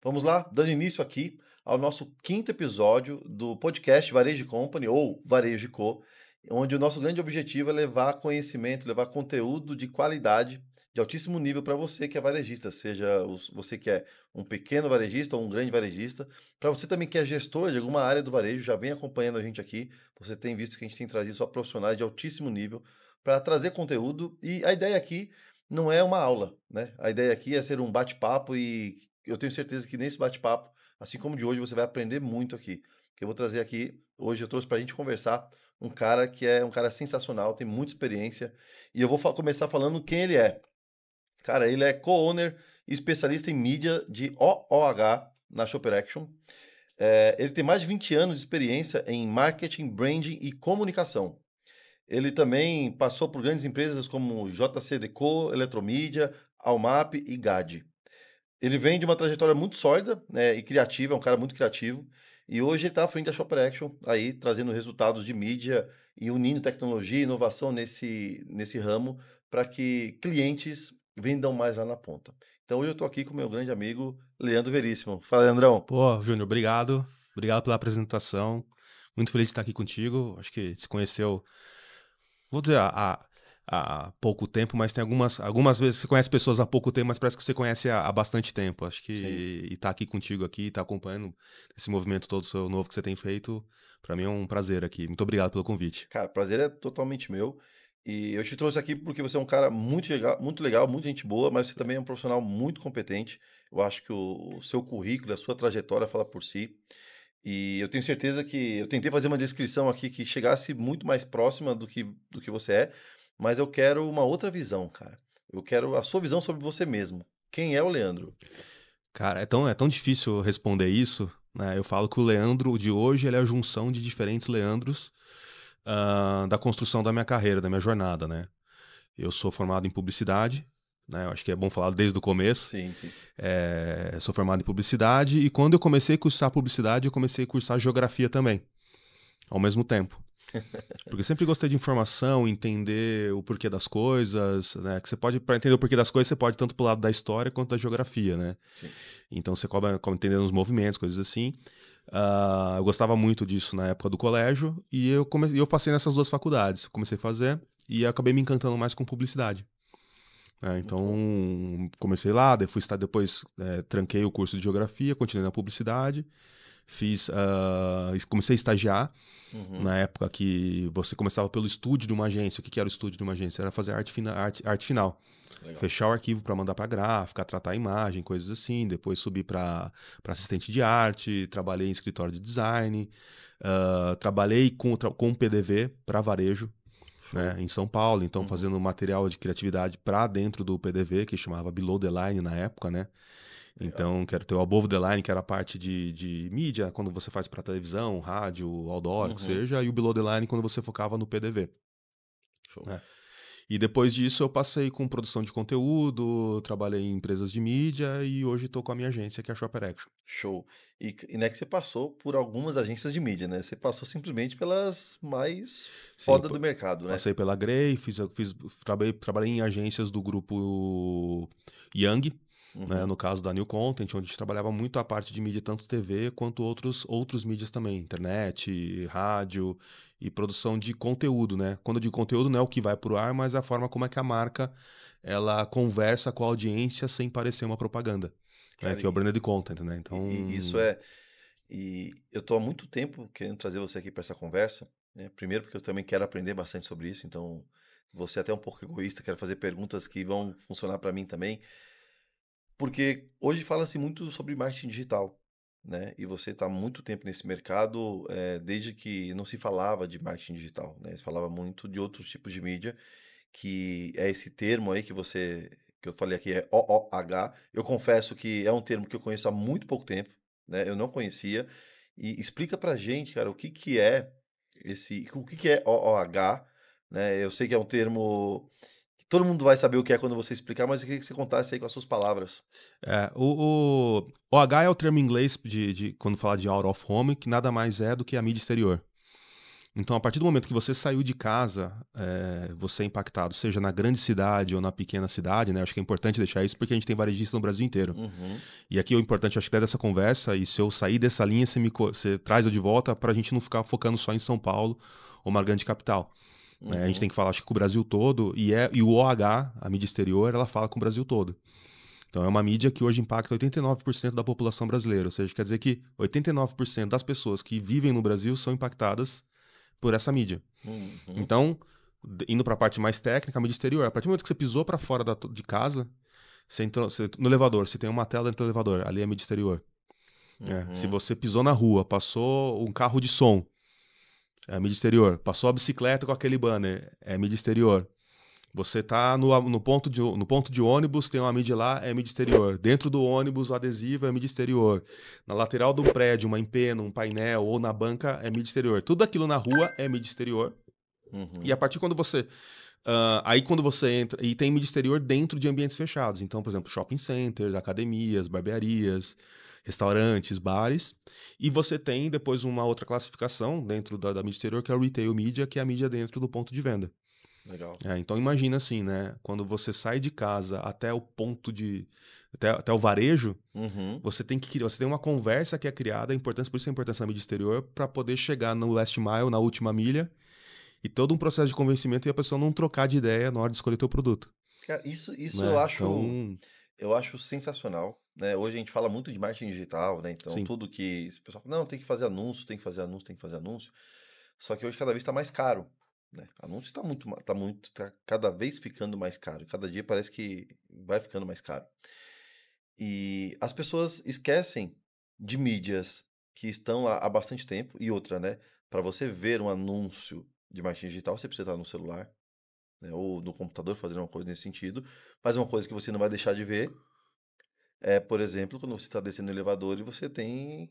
Vamos lá, dando início aqui ao nosso quinto episódio do podcast Varejo Company ou Varejo Co, onde o nosso grande objetivo é levar conhecimento, levar conteúdo de qualidade, de altíssimo nível para você que é varejista, seja você que é um pequeno varejista ou um grande varejista, para você também que é gestor de alguma área do varejo, já vem acompanhando a gente aqui, você tem visto que a gente tem trazido só profissionais de altíssimo nível para trazer conteúdo e a ideia aqui não é uma aula, né? A ideia aqui é ser um bate-papo e eu tenho certeza que nesse bate-papo, assim como de hoje, você vai aprender muito aqui. Que eu vou trazer aqui, hoje eu trouxe para a gente conversar um cara que é um cara sensacional, tem muita experiência, e eu vou começar falando quem ele é. Cara, ele é co-owner e especialista em mídia de OOH na Shopper Action. Ele tem mais de 20 anos de experiência em marketing, branding e comunicação. Ele também passou por grandes empresas como JCDecaux, Eletromídia, Almap e GAD. Ele vem de uma trajetória muito sólida, né, e criativa, é um cara muito criativo, e hoje ele está à frente da Shopper Action, aí trazendo resultados de mídia e unindo tecnologia e inovação nesse ramo para que clientes vendam mais lá na ponta. Então hoje eu estou aqui com o meu grande amigo Leandro Veríssimo. Fala, Leandrão. Pô, Júnior, obrigado. Obrigado pela apresentação. Muito feliz de estar aqui contigo. Acho que se conheceu, vou dizer, há pouco tempo, mas tem algumas vezes você conhece pessoas há pouco tempo, mas parece que você conhece há bastante tempo. Acho que Sim. e estar aqui contigo aqui, estar acompanhando esse movimento todo seu novo que você tem feito, para mim é um prazer aqui. Muito obrigado pelo convite. Cara, prazer é totalmente meu. E eu te trouxe aqui porque você é um cara muito legal, muito gente boa, mas você também é um profissional muito competente. Eu acho que o seu currículo, a sua trajetória fala por si. E eu tenho certeza que eu tentei fazer uma descrição aqui que chegasse muito mais próxima do que você é, mas eu quero uma outra visão, cara. Eu quero a sua visão sobre você mesmo. Quem é o Leandro? Cara, é tão difícil responder isso, né? Eu falo que o Leandro de hoje ele é a junção de diferentes Leandros da construção da minha carreira, da minha jornada, né? Eu sou formado em publicidade, né? Eu acho que é bom falar desde o começo. Sim, sim. Sou formado em publicidade e quando eu comecei a cursar publicidade, eu comecei a cursar geografia também, ao mesmo tempo. Porque eu sempre gostei de informação, entender o porquê das coisas, né? Que você pode, para entender o porquê das coisas, você pode tanto pro lado da história quanto da geografia, né? Sim. Então você acaba entendendo os movimentos, coisas assim. Eu gostava muito disso na época do colégio e eu passei nessas duas faculdades. Comecei a fazer e acabei me encantando mais com publicidade. Muito bom. Então, comecei lá, depois tranquei o curso de geografia, continuei na publicidade, comecei a estagiar Uhum. na época que você começava pelo estúdio de uma agência. O que era o estúdio de uma agência? Era fazer arte final. Legal. Fechar o arquivo para mandar para gráfica, tratar a imagem, coisas assim. Depois subir para assistente de arte, trabalhei em escritório de design, trabalhei com PDV para varejo, Show. né, em São Paulo, então Uhum. fazendo material de criatividade para dentro do PDV, que chamava Below the Line na época, né? Legal. Então, quero ter o Above the Line, que era a parte de mídia, quando você faz para televisão, rádio, outdoor, que Uhum. seja, e o Below the Line quando você focava no PDV, Show. né? E depois disso eu passei com produção de conteúdo, trabalhei em empresas de mídia e hoje estou com a minha agência, que é a Shopper Action. Show. E não é que você passou por algumas agências de mídia, né? Você passou simplesmente pelas mais Sim, foda do mercado, né? passei pela Grey, trabalhei em agências do grupo Young, né, Uhum. no caso da New Content, onde a gente trabalhava muito a parte de mídia, tanto TV quanto outros mídias também, internet, rádio e produção de conteúdo, né? Quando eu digo conteúdo, não é o que vai pro ar, mas a forma como é que a marca ela conversa com a audiência sem parecer uma propaganda, né? Cara, Que é o branded content, né? isso Então, é. E eu tô há muito tempo querendo trazer você aqui para essa conversa, né? Primeiro porque eu também quero aprender bastante sobre isso, então você é até um pouco egoísta, quero fazer perguntas que vão funcionar para mim também, porque hoje fala-se muito sobre marketing digital, né? E você está há muito tempo nesse mercado, desde que não se falava de marketing digital, né? Se falava muito de outros tipos de mídia, que é esse termo aí que eu falei aqui é OOH. Eu confesso que é um termo que eu conheço há muito pouco tempo, né? Eu não conhecia. E explica pra gente, cara, o que que é OOH, né? Eu sei que é um termo que todo mundo vai saber o que é quando você explicar, mas eu queria que você contasse aí com as suas palavras. o H é o termo em inglês quando fala de out of home, que nada mais é do que a mídia exterior. Então, a partir do momento que você saiu de casa, você é impactado, seja na grande cidade ou na pequena cidade, né? Acho que é importante deixar isso porque a gente tem varejista no Brasil inteiro. Uhum. E aqui o importante, acho que dessa conversa, e se eu sair dessa linha, você traz eu de volta para a gente não ficar focando só em São Paulo ou uma grande capital. A gente tem Uhum. que falar, acho que com o Brasil todo, e o OH, a mídia exterior, ela fala com o Brasil todo. Então é uma mídia que hoje impacta 89% da população brasileira, ou seja, quer dizer que 89% das pessoas que vivem no Brasil são impactadas por essa mídia. Uhum. Então, indo para a parte mais técnica, a mídia exterior, a partir do momento que você pisou para fora de casa, no elevador, você tem uma tela dentro do elevador, ali é a mídia exterior. Se Uhum. você pisou na rua, passou um carro de som, é a mídia exterior. Passou a bicicleta com aquele banner, é a mídia exterior. Você tá no ponto de ônibus, tem uma mídia lá, é mídia exterior. Dentro do ônibus, o adesivo é mídia exterior. Na lateral do prédio, uma empena, um painel ou na banca é mídia exterior. Tudo aquilo na rua é mídia exterior. E a Uhum. partir quando você... aí quando você entra... E tem mídia exterior dentro de ambientes fechados. Então, por exemplo, shopping centers, academias, barbearias, restaurantes, bares. E você tem depois uma outra classificação dentro da mídia exterior, que é o retail media, que é a mídia dentro do ponto de venda. Legal. Então imagina assim, né? Quando você sai de casa até o ponto de... Até o varejo, Uhum. você tem uma conversa que é criada, por isso a importância da mídia exterior, para poder chegar no last mile, na última milha, e todo um processo de convencimento e a pessoa não trocar de ideia na hora de escolher teu produto, Cara, isso né? Então, eu acho sensacional, né? Hoje a gente fala muito de marketing digital, né? Então sim, tudo que esse pessoal fala, não, tem que fazer anúncio, tem que fazer anúncio, tem que fazer anúncio. Só que hoje cada vez está mais caro, né? Anúncio tá cada vez ficando mais caro. Cada dia parece que vai ficando mais caro. E as pessoas esquecem de mídias que estão lá há bastante tempo. E outra, né? Para você ver um anúncio de marketing digital, você precisa estar no celular, né? Ou no computador fazendo uma coisa nesse sentido. Mas uma coisa que você não vai deixar de ver é, por exemplo, quando você está descendo no elevador e você tem.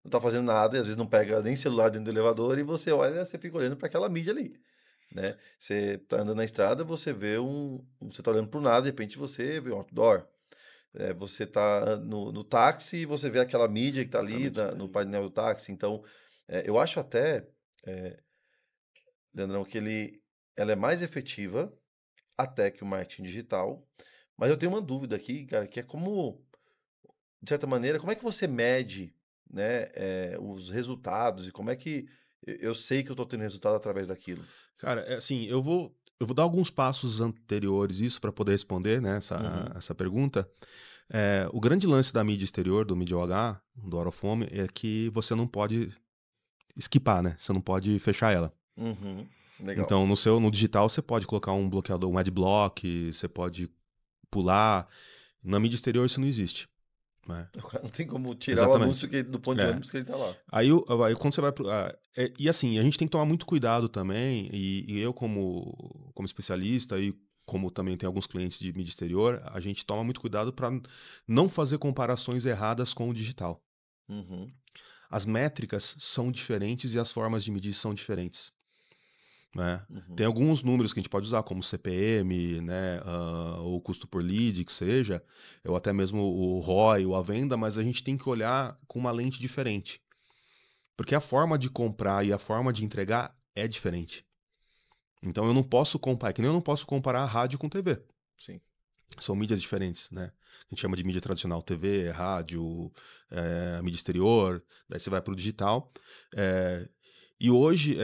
Não está fazendo nada, e às vezes não pega nem celular dentro do elevador e você olha, você fica olhando para aquela mídia ali, né? Você tá andando na estrada, você vê você tá olhando pro nada, de repente você vê um outdoor. Você tá no táxi e você vê aquela mídia que tá ali exatamente. no painel do táxi. Então, eu acho até, Leandrão, que ela é mais efetiva até que o marketing digital. Mas eu tenho uma dúvida aqui, cara, que é como, de certa maneira, como é que você mede, né, os resultados e como é que eu sei que eu tô tendo resultado através daquilo? Cara, assim, eu vou dar alguns passos anteriores isso para poder responder, né, Uhum. essa pergunta. O grande lance da mídia exterior, do Mídia OH, do Out of Home, é que você não pode esquipar, né? Você não pode fechar ela. Uhum. Legal. Então, no digital, você pode colocar um bloqueador, um adblock, você pode pular. Na mídia exterior, isso não existe, né? O cara não tem como tirar o Exatamente. anúncio do ponto de É. ônibus que ele tá lá. Aí quando você vai pro. E assim, a gente tem que tomar muito cuidado também, e eu, como especialista, e como também tem alguns clientes de mídia exterior, a gente toma muito cuidado para não fazer comparações erradas com o digital. Uhum. As métricas são diferentes e as formas de medir são diferentes, né? Tem Uhum. alguns números que a gente pode usar, como CPM, né, ou custo por lead, que seja, ou até mesmo o ROI, ou a venda, mas a gente tem que olhar com uma lente diferente. Porque a forma de comprar e a forma de entregar é diferente. Então eu não posso comparar, que nem eu não posso comparar rádio com TV. Sim. São mídias diferentes, né? A gente chama de mídia tradicional, TV, rádio, mídia exterior, daí você vai para o digital. É, e hoje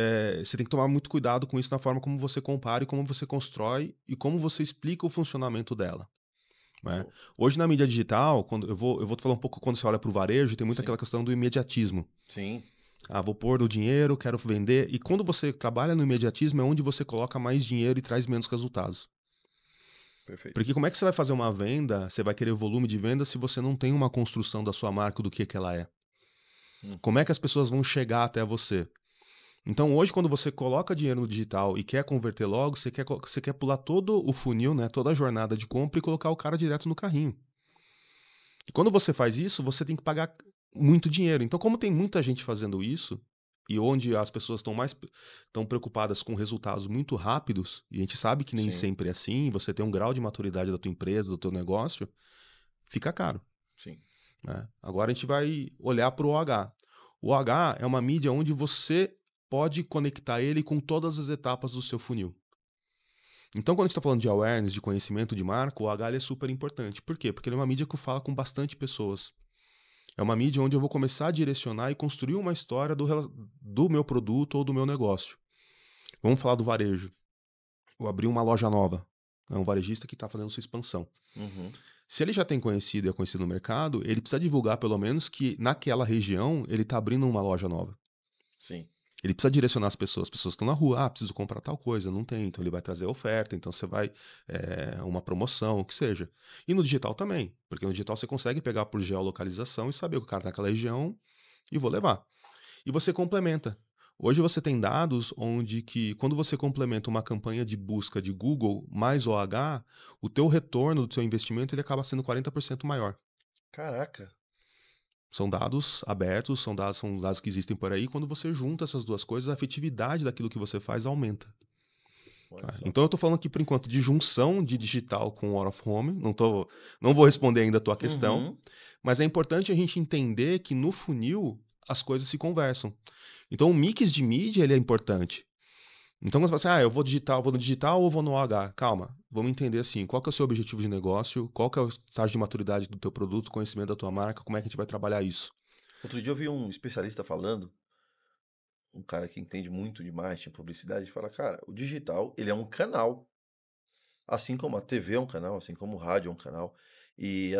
você tem que tomar muito cuidado com isso na forma como você compara e como você constrói e como você explica o funcionamento dela, né? Show. Hoje na mídia digital, quando eu vou te falar um pouco quando você olha para o varejo, tem muito Sim. aquela questão do imediatismo. Sim. Vou pôr o dinheiro, quero vender. E quando você trabalha no imediatismo é onde você coloca mais dinheiro e traz menos resultados. Perfeito. Porque como é que você vai fazer uma venda, você vai querer volume de venda se você não tem uma construção da sua marca do que ela é? Como é Uhum. que as pessoas vão chegar até você? Então hoje quando você coloca dinheiro no digital e quer converter logo, você quer pular todo o funil, né, toda a jornada de compra e colocar o cara direto no carrinho. E quando você faz isso, você tem que pagar muito dinheiro. Então, como tem muita gente fazendo isso, e onde as pessoas estão preocupadas com resultados muito rápidos, e a gente sabe que nem Sim. sempre é assim, você tem um grau de maturidade da tua empresa, do teu negócio, fica caro, Sim. né? Agora a gente vai olhar para o OH. O OH é uma mídia onde você pode conectar ele com todas as etapas do seu funil. Então, quando a gente está falando de awareness, de conhecimento de marca, o H ele é super importante. Por quê? Porque ele é uma mídia que fala com bastante pessoas. É uma mídia onde eu vou começar a direcionar e construir uma história do meu produto ou do meu negócio. Vamos falar do varejo. Eu abri uma loja nova. É um varejista que está fazendo sua expansão. Uhum. Se ele já tem conhecido e é conhecido no mercado, ele precisa divulgar pelo menos que naquela região ele está abrindo uma loja nova. Sim. Ele precisa direcionar as pessoas estão na rua, preciso comprar tal coisa, não tem, então ele vai trazer oferta, então você vai, uma promoção, o que seja. E no digital também, porque no digital você consegue pegar por geolocalização e saber que o cara tá naquela região e vou levar. E você complementa. Hoje você tem dados onde que quando você complementa uma campanha de busca de Google mais OH, o teu retorno do seu investimento ele acaba sendo 40% maior. Caraca. São dados abertos, são dados que existem por aí. Quando você junta essas duas coisas, a efetividade daquilo que você faz aumenta. Olha Tá? só. Então eu estou falando aqui, por enquanto, de junção de digital com out of home. Não vou responder ainda a tua questão, Uhum. mas é importante a gente entender que no funil as coisas se conversam. Então o mix de mídia ele é importante. Então quando você fala assim, eu vou no digital ou vou no OH? Calma, vamos entender assim, qual que é o seu objetivo de negócio, qual que é o estágio de maturidade do teu produto, conhecimento da tua marca, como é que a gente vai trabalhar isso? Outro dia eu vi um especialista falando, um cara que entende muito de marketing, publicidade, e fala, cara, o digital, ele é um canal. Assim como a TV é um canal, assim como o rádio é um canal. E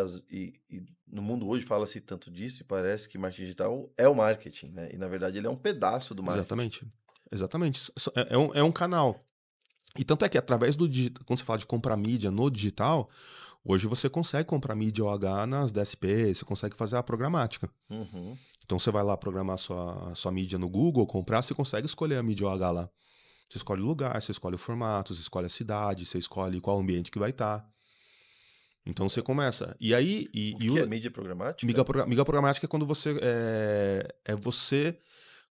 no mundo hoje fala-se tanto disso e parece que marketing digital é o marketing, né? E na verdade ele é um pedaço do marketing. Exatamente. Exatamente. É um canal. E tanto é que através do digital, quando você fala de comprar mídia no digital, hoje você consegue comprar mídia OH nas DSP, você consegue fazer a programática. Uhum. Então você vai lá programar sua mídia no Google, comprar, você consegue escolher a mídia OH lá. Você escolhe o lugar, você escolhe o formato, você escolhe a cidade, você escolhe qual ambiente que vai estar. Então você começa. E aí, O que é mídia programática? mídia programática é quando você é você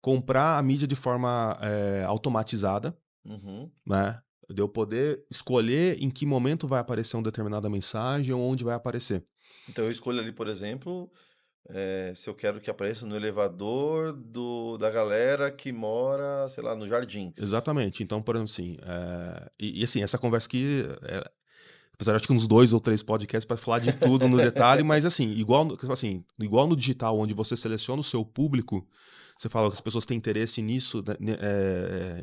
comprar a mídia de forma automatizada, Uhum. né? De eu poder escolher em que momento vai aparecer uma determinada mensagem ou onde vai aparecer. Então eu escolho ali, por exemplo, se eu quero que apareça no elevador da galera que mora, sei lá, nos Jardins. Exatamente. Então, por exemplo, assim, assim, essa conversa aqui, apesar de acho que uns 2 ou 3 podcasts para falar de tudo no detalhe, mas assim, igual no digital, onde você seleciona o seu público, você fala que as pessoas têm interesse nisso, né,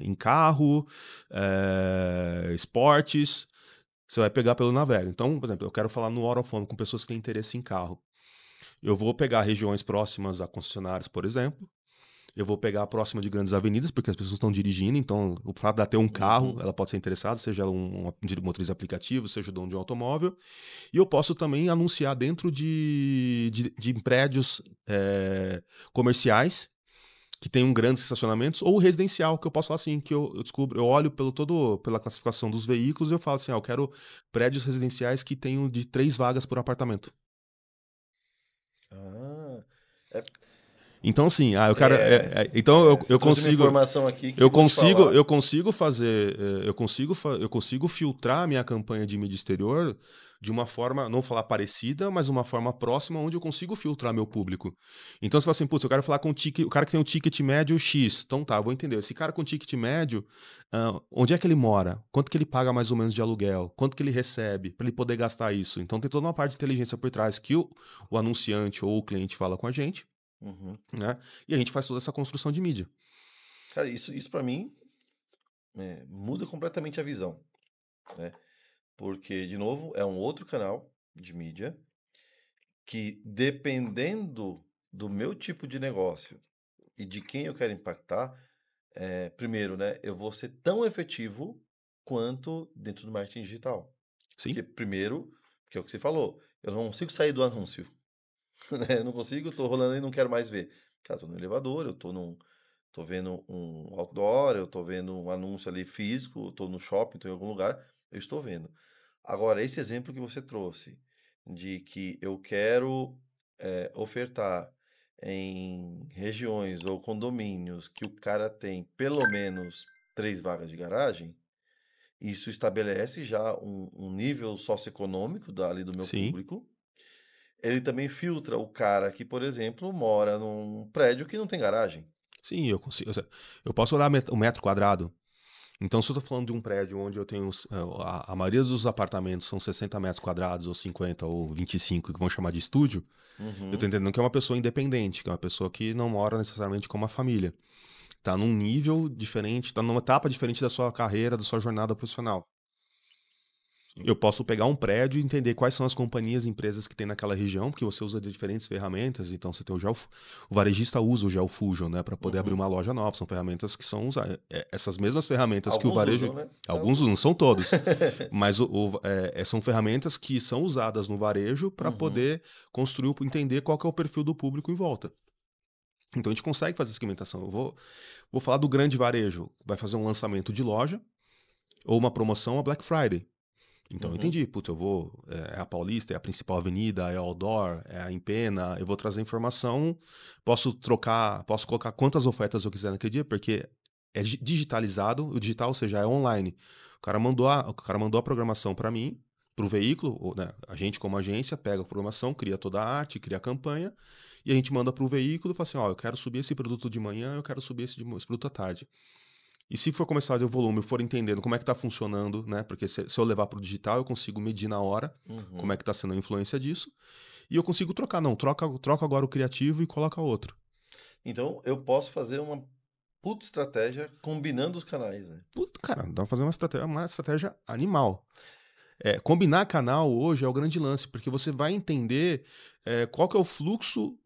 em carro, esportes, você vai pegar pelo Navega. Então, por exemplo, eu quero falar no Orofone com pessoas que têm interesse em carro. Eu vou pegar regiões próximas a concessionários, por exemplo. Eu vou pegar próxima de grandes avenidas, porque as pessoas estão dirigindo, então o fato de ela ter um carro, Uhum. ela pode ser interessada, seja ela de motriz de aplicativo, seja dono de um automóvel. E eu posso também anunciar dentro de prédios comerciais que tenham grandes estacionamentos, ou residencial, que eu posso falar assim, que eu descubro, eu olho pela classificação dos veículos e eu falo assim, eu quero prédios residenciais que tenham de 3 vagas por apartamento. Ah, é, Então, assim, então você trouxe uma informação aqui que eu vou te consigo, falar. eu consigo fazer, eu consigo filtrar a minha campanha de mídia exterior de uma forma, não falar parecida, mas uma forma próxima, onde eu consigo filtrar meu público. Então, você fala assim, putz, eu quero falar com o cara que tem um ticket médio X. Então tá, eu vou entender. Esse cara com ticket médio, onde é que ele mora? Quanto que ele paga mais ou menos de aluguel? Quanto que ele recebe para ele poder gastar isso? Então tem toda uma parte de inteligência por trás que o anunciante ou o cliente fala com a gente, Uhum. né? E a gente faz toda essa construção de mídia. Cara, isso para mim muda completamente a visão, né? Porque, de novo, é um outro canal de mídia que, dependendo do meu tipo de negócio e de quem eu quero impactar, primeiro, né, eu vou ser tão efetivo quanto dentro do marketing digital. Sim? Porque, primeiro, que é o que você falou, eu não consigo sair do anúncio, né? Eu não consigo, tô rolando e não quero mais ver. Cara, tô no elevador, tô vendo um outdoor, eu tô vendo um anúncio ali físico, eu tô no shopping, tô em algum lugar, eu estou vendo. Agora, esse exemplo que você trouxe, de que eu quero ofertar em regiões ou condomínios que o cara tem pelo menos 3 vagas de garagem, isso estabelece já um nível socioeconômico ali do meu Sim, público. Ele também filtra o cara que, por exemplo, mora num prédio que não tem garagem. Sim, eu consigo. Eu posso olhar o metro quadrado. Então, se eu tô falando de um prédio onde eu tenho a maioria dos apartamentos são 60 metros quadrados, ou 50, ou 25, que vão chamar de estúdio, eu tô Uhum. entendendo que é uma pessoa independente, que é uma pessoa que não mora necessariamente com uma família. Tá num nível diferente, tá numa etapa diferente da sua carreira, da sua jornada profissional. Eu posso pegar um prédio e entender quais são as companhias e empresas que tem naquela região, porque você usa de diferentes ferramentas. Então, você tem o varejista usa o GeoFusion, né, para poder abrir Uhum. uma loja nova. São ferramentas que são usadas. Essas mesmas ferramentas que o Alguns varejo. usam, né? Alguns Alguns não usam. são todos, mas são ferramentas que são usadas no varejo para Uhum. poder construir, entender qual que é o perfil do público em volta. Então, a gente consegue fazer segmentação. Vou falar do grande varejo. Vai fazer um lançamento de loja ou uma promoção a Black Friday. Então, eu Uhum. entendi, putz, eu vou, é a Paulista, é a principal avenida, é a Outdoor, é a Empena, eu vou trazer informação, posso trocar, posso colocar quantas ofertas eu quiser naquele dia, porque é digitalizado, o digital, ou seja, é online. O cara mandou a programação para mim, para o veículo, né, a gente como agência pega a programação, cria toda a arte, cria a campanha, e a gente manda para o veículo e fala assim, ó, eu quero subir esse produto de manhã, eu quero subir esse produto à tarde. E se for começar a ver o volume, eu for entendendo como é que está funcionando, né? Porque se eu levar para o digital, eu consigo medir na hora como é Uhum. que está sendo a influência disso. E eu consigo trocar. Não, troca agora o criativo e coloca outro. Então, eu posso fazer uma puta estratégia combinando os canais, né? Puta, cara, dá pra fazer uma estratégia animal. Combinar canal hoje é o grande lance, porque você vai entender qual que é o fluxo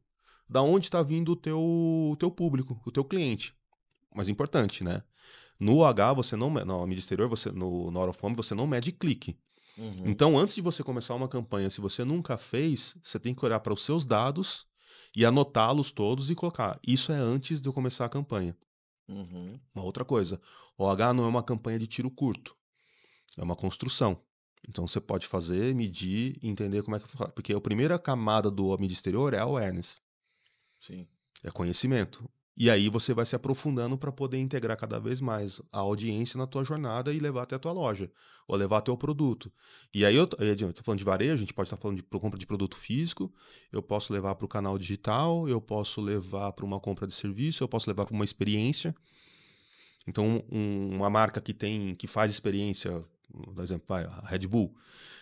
da onde está vindo o teu público, o teu cliente. Mas importante, né? No H, você não, no mídia exterior, no Out of Home, você não mede clique. Uhum. Então, antes de você começar uma campanha, se você nunca fez, você tem que olhar para os seus dados e anotá-los todos e colocar. Isso é antes de eu começar a campanha. Uhum. Uma outra coisa, o OH não é uma campanha de tiro curto, é uma construção. Então você pode fazer, medir e entender como é que faz. Porque a primeira camada do mídia exterior é a awareness, Sim. é conhecimento. E aí você vai se aprofundando para poder integrar cada vez mais a audiência na tua jornada e levar até a tua loja, ou levar até o produto. E aí eu tô falando de varejo, a gente pode estar falando de compra de produto físico, eu posso levar para o canal digital, eu posso levar para uma compra de serviço, eu posso levar para uma experiência. Então, uma marca que faz experiência, por exemplo, a Red Bull,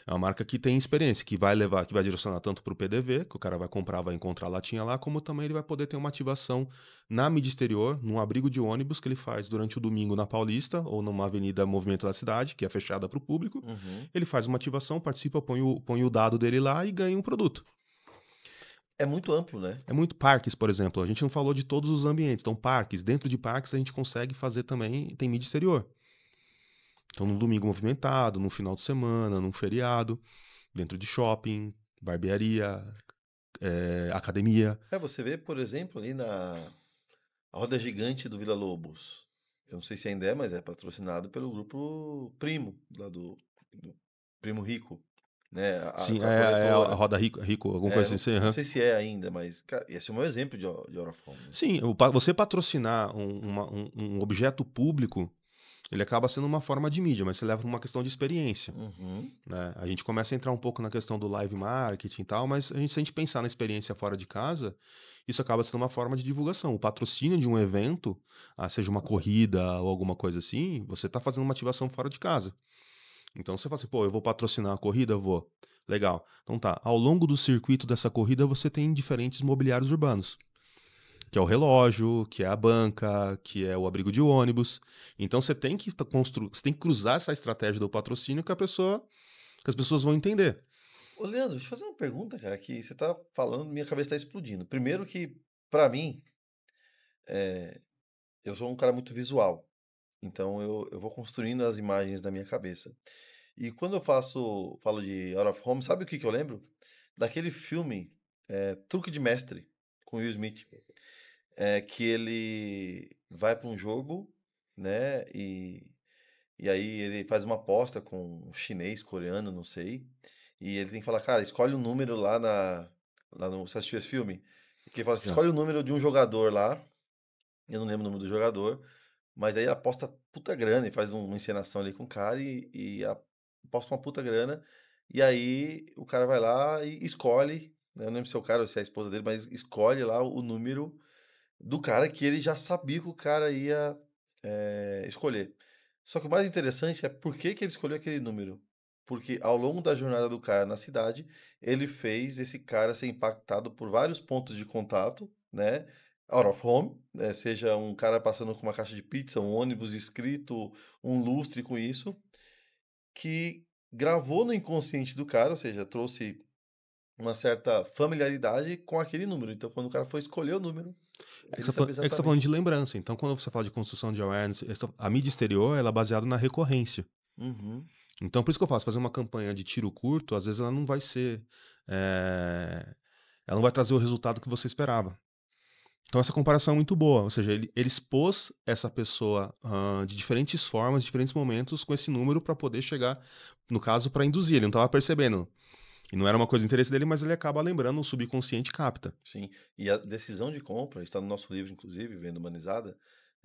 é uma marca que tem experiência, que vai direcionar tanto para o PDV, que o cara vai comprar, vai encontrar a latinha lá, como também ele vai poder ter uma ativação na mídia exterior, num abrigo de ônibus que ele faz durante o domingo na Paulista, ou numa avenida movimento da cidade, que é fechada para o público. Uhum. Ele faz uma ativação, participa, põe o dado dele lá e ganha um produto. É muito amplo, né? É muito parques, por exemplo. A gente não falou de todos os ambientes. Então, parques, dentro de parques a gente consegue fazer também, tem mídia exterior. Então, num domingo movimentado, num final de semana, num feriado, dentro de shopping, barbearia, academia. Você vê, por exemplo, ali na a roda gigante do Vila Lobos. Eu não sei se ainda é, mas é patrocinado pelo grupo Primo, lá do Primo Rico, né? Sim, A a corretora. roda rico, alguma coisa assim. Não Aham. sei se é ainda, mas, cara, esse é o meu exemplo de Out of Home, né? Sim, você patrocinar um objeto público, ele acaba sendo uma forma de mídia, mas você leva uma questão de experiência. Uhum. Né? A gente começa a entrar um pouco na questão do live marketing e tal, mas se a gente pensar na experiência fora de casa, isso acaba sendo uma forma de divulgação. O patrocínio de um evento, seja uma corrida ou alguma coisa assim, você está fazendo uma ativação fora de casa. Então você fala assim, pô, eu vou patrocinar a corrida? Vou. Legal. Então tá, ao longo do circuito dessa corrida você tem diferentes mobiliários urbanos. Que é o relógio, que é a banca, que é o abrigo de ônibus. Então você tem que cruzar essa estratégia do patrocínio que as pessoas vão entender. Ô, Leandro, deixa eu fazer uma pergunta, cara, que você tá falando, minha cabeça tá explodindo. Primeiro que, pra mim, é, eu sou um cara muito visual, então eu vou construindo as imagens da minha cabeça. E quando falo de Out of Home, sabe o que que eu lembro? Daquele filme, Truque de Mestre, com Will Smith, que ele vai para um jogo, né, e aí ele faz uma aposta com um chinês, coreano, não sei, e ele tem que falar, cara, escolhe um número lá no, você assistiu esse filme? Que ele fala assim, Já. escolhe o número de um jogador lá, eu não lembro o nome do jogador, mas aí aposta puta grana e faz uma encenação ali com o cara aposta uma puta grana. E aí o cara vai lá e escolhe, né, eu não lembro se é o cara ou se é a esposa dele, mas escolhe lá o número do cara que ele já sabia que o cara ia, escolher. Só que o mais interessante é por que que ele escolheu aquele número. Porque ao longo da jornada do cara na cidade, ele fez esse cara ser impactado por vários pontos de contato, né, out of home, seja um cara passando com uma caixa de pizza, um ônibus escrito, um lustre com isso, que gravou no inconsciente do cara, ou seja, trouxe uma certa familiaridade com aquele número. Então quando o cara foi escolher o número, ele sabia É que você tá falando exatamente. de lembrança. Então, quando você fala de construção de awareness, a mídia exterior ela é baseada na recorrência. Uhum, Então, por isso que eu faço, fazer uma campanha de tiro curto, às vezes ela não vai ser. Ela não vai trazer o resultado que você esperava. Então, essa comparação é muito boa. Ou seja, ele expôs essa pessoa de diferentes formas, diferentes momentos, com esse número para poder chegar, no caso, para induzir. Ele não estava percebendo. E não era uma coisa de interesse dele, mas ele acaba lembrando, o subconsciente capta. sim. E a decisão de compra, está no nosso livro, inclusive, Venda Humanizada,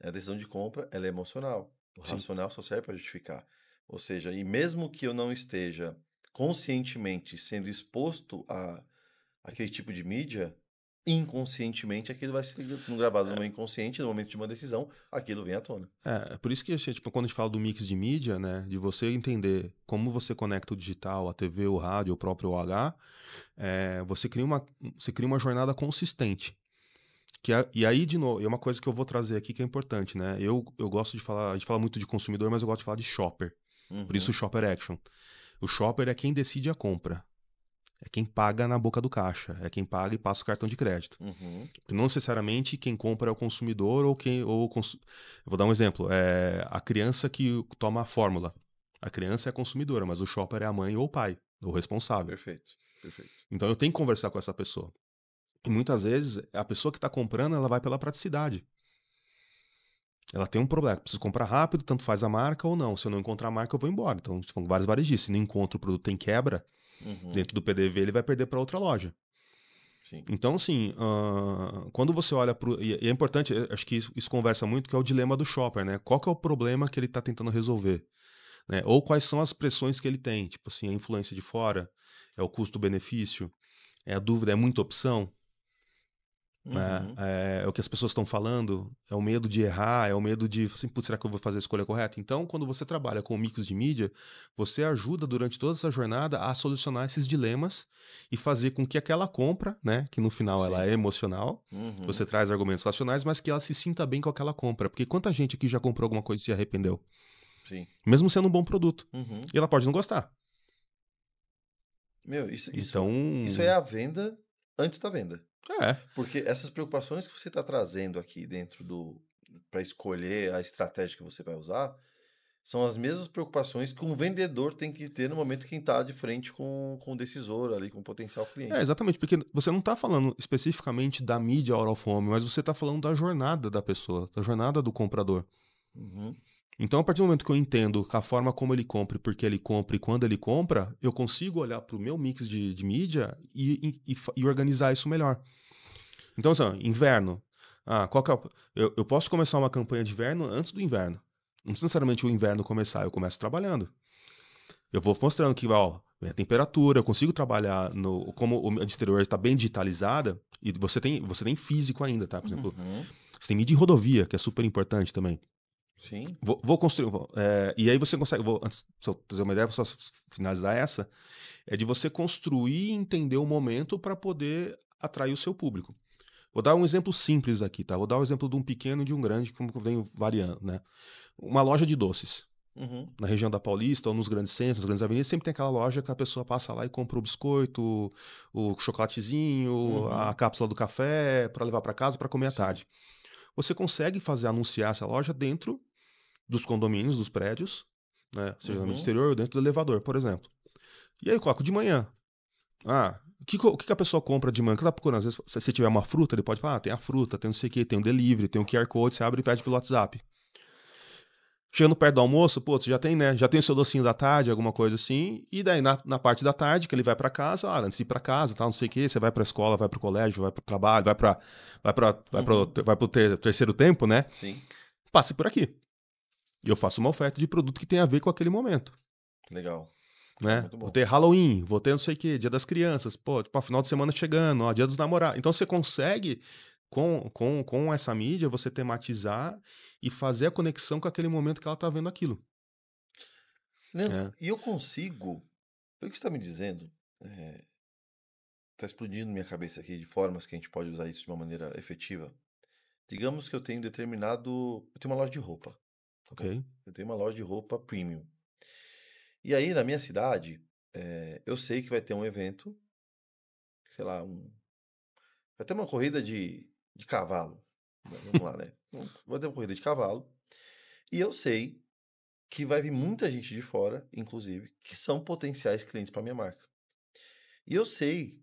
a decisão de compra, ela é emocional. O Sim. racional só serve para justificar. Ou seja, e mesmo que eu não esteja conscientemente sendo exposto a aquele tipo de mídia, inconscientemente aquilo vai sendo gravado no meu inconsciente, no momento de uma decisão, aquilo vem à tona. É por isso que assim, tipo, quando a gente fala do mix de mídia, né, de você entender como você conecta o digital, a TV, o rádio, o próprio OH, você cria uma jornada consistente. E aí, de novo, é uma coisa que eu vou trazer aqui que é importante, né? Eu gosto de falar, a gente fala muito de consumidor, mas eu gosto de falar de shopper. Por isso o Uhum, shopper action. O shopper é quem decide a compra. É quem paga na boca do caixa. É quem paga e passa o cartão de crédito. uhum, Não necessariamente quem compra é o consumidor ou quem. Eu vou dar um exemplo. É a criança que toma a fórmula. A criança é a consumidora, mas o shopper é a mãe ou o pai, o responsável. perfeito, perfeito. Então eu tenho que conversar com essa pessoa. E muitas vezes a pessoa que está comprando ela vai pela praticidade. Ela tem um problema, preciso comprar rápido, tanto faz a marca ou não. Se eu não encontrar a marca, eu vou embora. Então, são vários varejistas. Se não encontra o produto tem quebra, Uhum, dentro do PDV ele vai perder para outra loja. sim, Então, assim, quando você olha para. E é importante, acho que isso conversa muito, que é o dilema do shopper, né? Qual que é o problema que ele está tentando resolver? Né? Ou quais são as pressões que ele tem? Tipo assim, a influência de fora, é o custo-benefício, é a dúvida, é muita opção, né? uhum, É o que as pessoas estão falando, é o medo de errar, é o medo de, assim, putz, será que eu vou fazer a escolha correta? Então, quando você trabalha com mix de mídia, você ajuda durante toda essa jornada a solucionar esses dilemas e fazer com que aquela compra, né, que no final ela sim, é emocional, você uhum, traz argumentos racionais, mas que ela se sinta bem com aquela compra. Porque quanta gente aqui já comprou alguma coisa e se arrependeu? sim, Mesmo sendo um bom produto. uhum. E ela pode não gostar. Meu, isso, Então, isso, isso é a venda antes da venda. é. Porque essas preocupações que você está trazendo aqui dentro do, para escolher a estratégia que você vai usar, são as mesmas preocupações que um vendedor tem que ter no momento que está de frente com o decisor ali, com o potencial É, cliente. exatamente, porque você não está falando especificamente da mídia out of home, mas você está falando da jornada da pessoa, da jornada do comprador. Uhum, Então, a partir do momento que eu entendo a forma como ele compra, porque ele compra e quando ele compra, eu consigo olhar para o meu mix de mídia e organizar isso melhor. Então, assim, ó, inverno. Qual que é eu posso começar uma campanha de inverno antes do inverno. Não precisa necessariamente o inverno começar, eu começo trabalhando. Eu vou mostrando que, ó, a temperatura, eu consigo trabalhar no. Como o exterior está bem digitalizada, e você tem físico ainda, tá? Por exemplo, uhum, você tem mídia em rodovia, que é super importante também. sim, Vou construir. E aí você consegue. Antes de eu trazer uma ideia, vou só finalizar essa. É de você construir e entender o momento para poder atrair o seu público. Vou dar um exemplo simples aqui, tá? Vou dar o exemplo de um pequeno e de um grande, como eu venho variando, né? Uma loja de doces. uhum, Na região da Paulista ou nos grandes centros, nas grandes avenidas, sempre tem aquela loja que a pessoa passa lá e compra o biscoito, o chocolatezinho, a uhum, cápsula do café para levar para casa para comer à sim, tarde. Você consegue fazer anunciar essa loja dentro dos condomínios, dos prédios, né? Seja no uhum, exterior ou dentro do elevador, por exemplo. E aí eu coloco de manhã. O que a pessoa compra de manhã? O que ela tá procurando? Às vezes, se tiver uma fruta, ele pode falar, tem a fruta, tem não sei o quê, tem o delivery, tem o QR Code, você abre e pede pelo WhatsApp. Chegando perto do almoço, pô, você já tem, né? Já tem o seu docinho da tarde, alguma coisa assim. E daí, na parte da tarde, que ele vai pra casa, antes de ir pra casa, tal, não sei o quê, você vai pra escola, vai pro colégio, vai pro trabalho, uhum, vai pro terceiro tempo, né? sim, Passe por aqui. E eu faço uma oferta de produto que tem a ver com aquele momento, legal, é né? muito Vou bom. ter Halloween, vou ter não sei o quê, Dia das Crianças, pô, tipo, final de semana chegando, ó, Dia dos Namorados. Então você consegue com essa mídia, você tematizar e fazer a conexão com aquele momento que ela tá vendo aquilo. Leandro, É, e eu consigo, pelo que você está me dizendo, está explodindo minha cabeça aqui de formas que a gente pode usar isso de uma maneira efetiva. Digamos que eu tenho eu tenho uma loja de roupa, tá bom? ok? Eu tenho uma loja de roupa premium. E aí, na minha cidade, eu sei que vai ter um evento, sei lá, vai ter uma corrida de cavalo. Vamos lá, né? Vai ter uma corrida de cavalo. E eu sei que vai vir muita gente de fora, inclusive, que são potenciais clientes para minha marca. E eu sei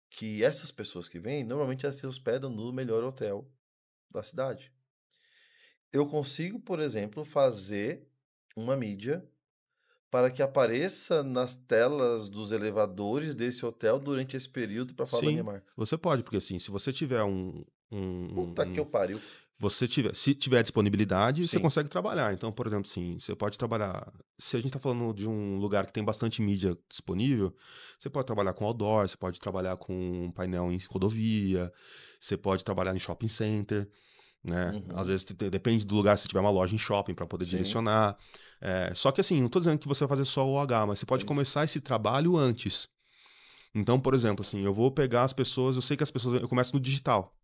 que essas pessoas que vêm, normalmente elas se hospedam no melhor hotel da cidade. Eu consigo, por exemplo, fazer uma mídia para que apareça nas telas dos elevadores desse hotel durante esse período para falar da minha Sim, marca. você pode, porque assim, se você tiver Puta que eu pariu. se tiver disponibilidade, você Sim. consegue trabalhar. Então, por exemplo, assim, você pode trabalhar. Se a gente está falando de um lugar que tem bastante mídia disponível, você pode trabalhar com outdoor, você pode trabalhar com um painel em rodovia, você pode trabalhar em shopping center, né? Às Uhum. vezes depende do lugar, se tiver uma loja em shopping para poder Sim. direcionar. Só que assim, não estou dizendo que você vai fazer só o OH, mas você pode Sim. começar esse trabalho antes. Então, por exemplo, assim, eu vou pegar as pessoas, eu sei que as pessoas, eu começo no digital,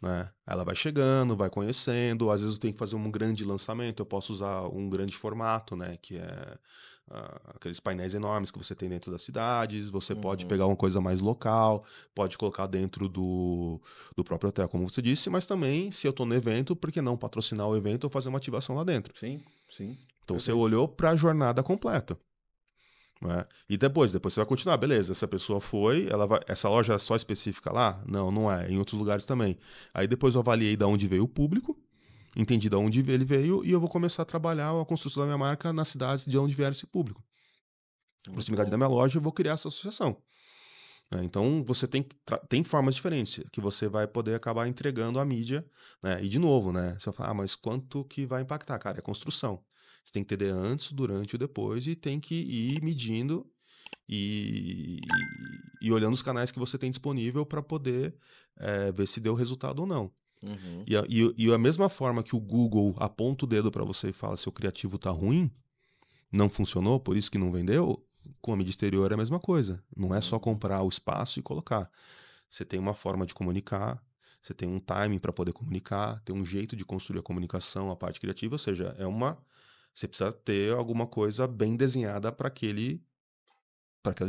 né? Ela vai chegando, vai conhecendo, às vezes eu tenho que fazer um grande lançamento, eu posso usar um grande formato, né? Que é aqueles painéis enormes que você tem dentro das cidades, você pode Uhum. pegar uma coisa mais local, pode colocar dentro do próprio hotel, como você disse, mas também, se eu estou no evento, por que não patrocinar o evento ou fazer uma ativação lá dentro? Sim. Sim. Então você Perfeito. olhou para a jornada completa. Né? E depois você vai continuar, beleza, essa pessoa foi, essa loja é só específica lá? Não, não é, em outros lugares também. Aí depois eu avaliei de onde veio o público, entendi de onde ele veio e eu vou começar a trabalhar a construção da minha marca nas cidades de onde vier esse público. Muito Proximidade da bom. minha loja, eu vou criar essa associação. Né? Então você tem formas diferentes que você vai poder acabar entregando à mídia, né? E de novo, né? Você vai falar, mas quanto que vai impactar? Cara, é construção. Você tem que entender antes, durante e depois e tem que ir medindo e olhando os canais que você tem disponível para poder ver se deu resultado ou não. Uhum. E a mesma forma que o Google aponta o dedo para você e fala se o criativo tá ruim, não funcionou, por isso que não vendeu, com a mídia exterior é a mesma coisa. Não é só Uhum. comprar o espaço e colocar. Você tem uma forma de comunicar, você tem um timing para poder comunicar, tem um jeito de construir a comunicação, a parte criativa, ou seja, você precisa ter alguma coisa bem desenhada para aquele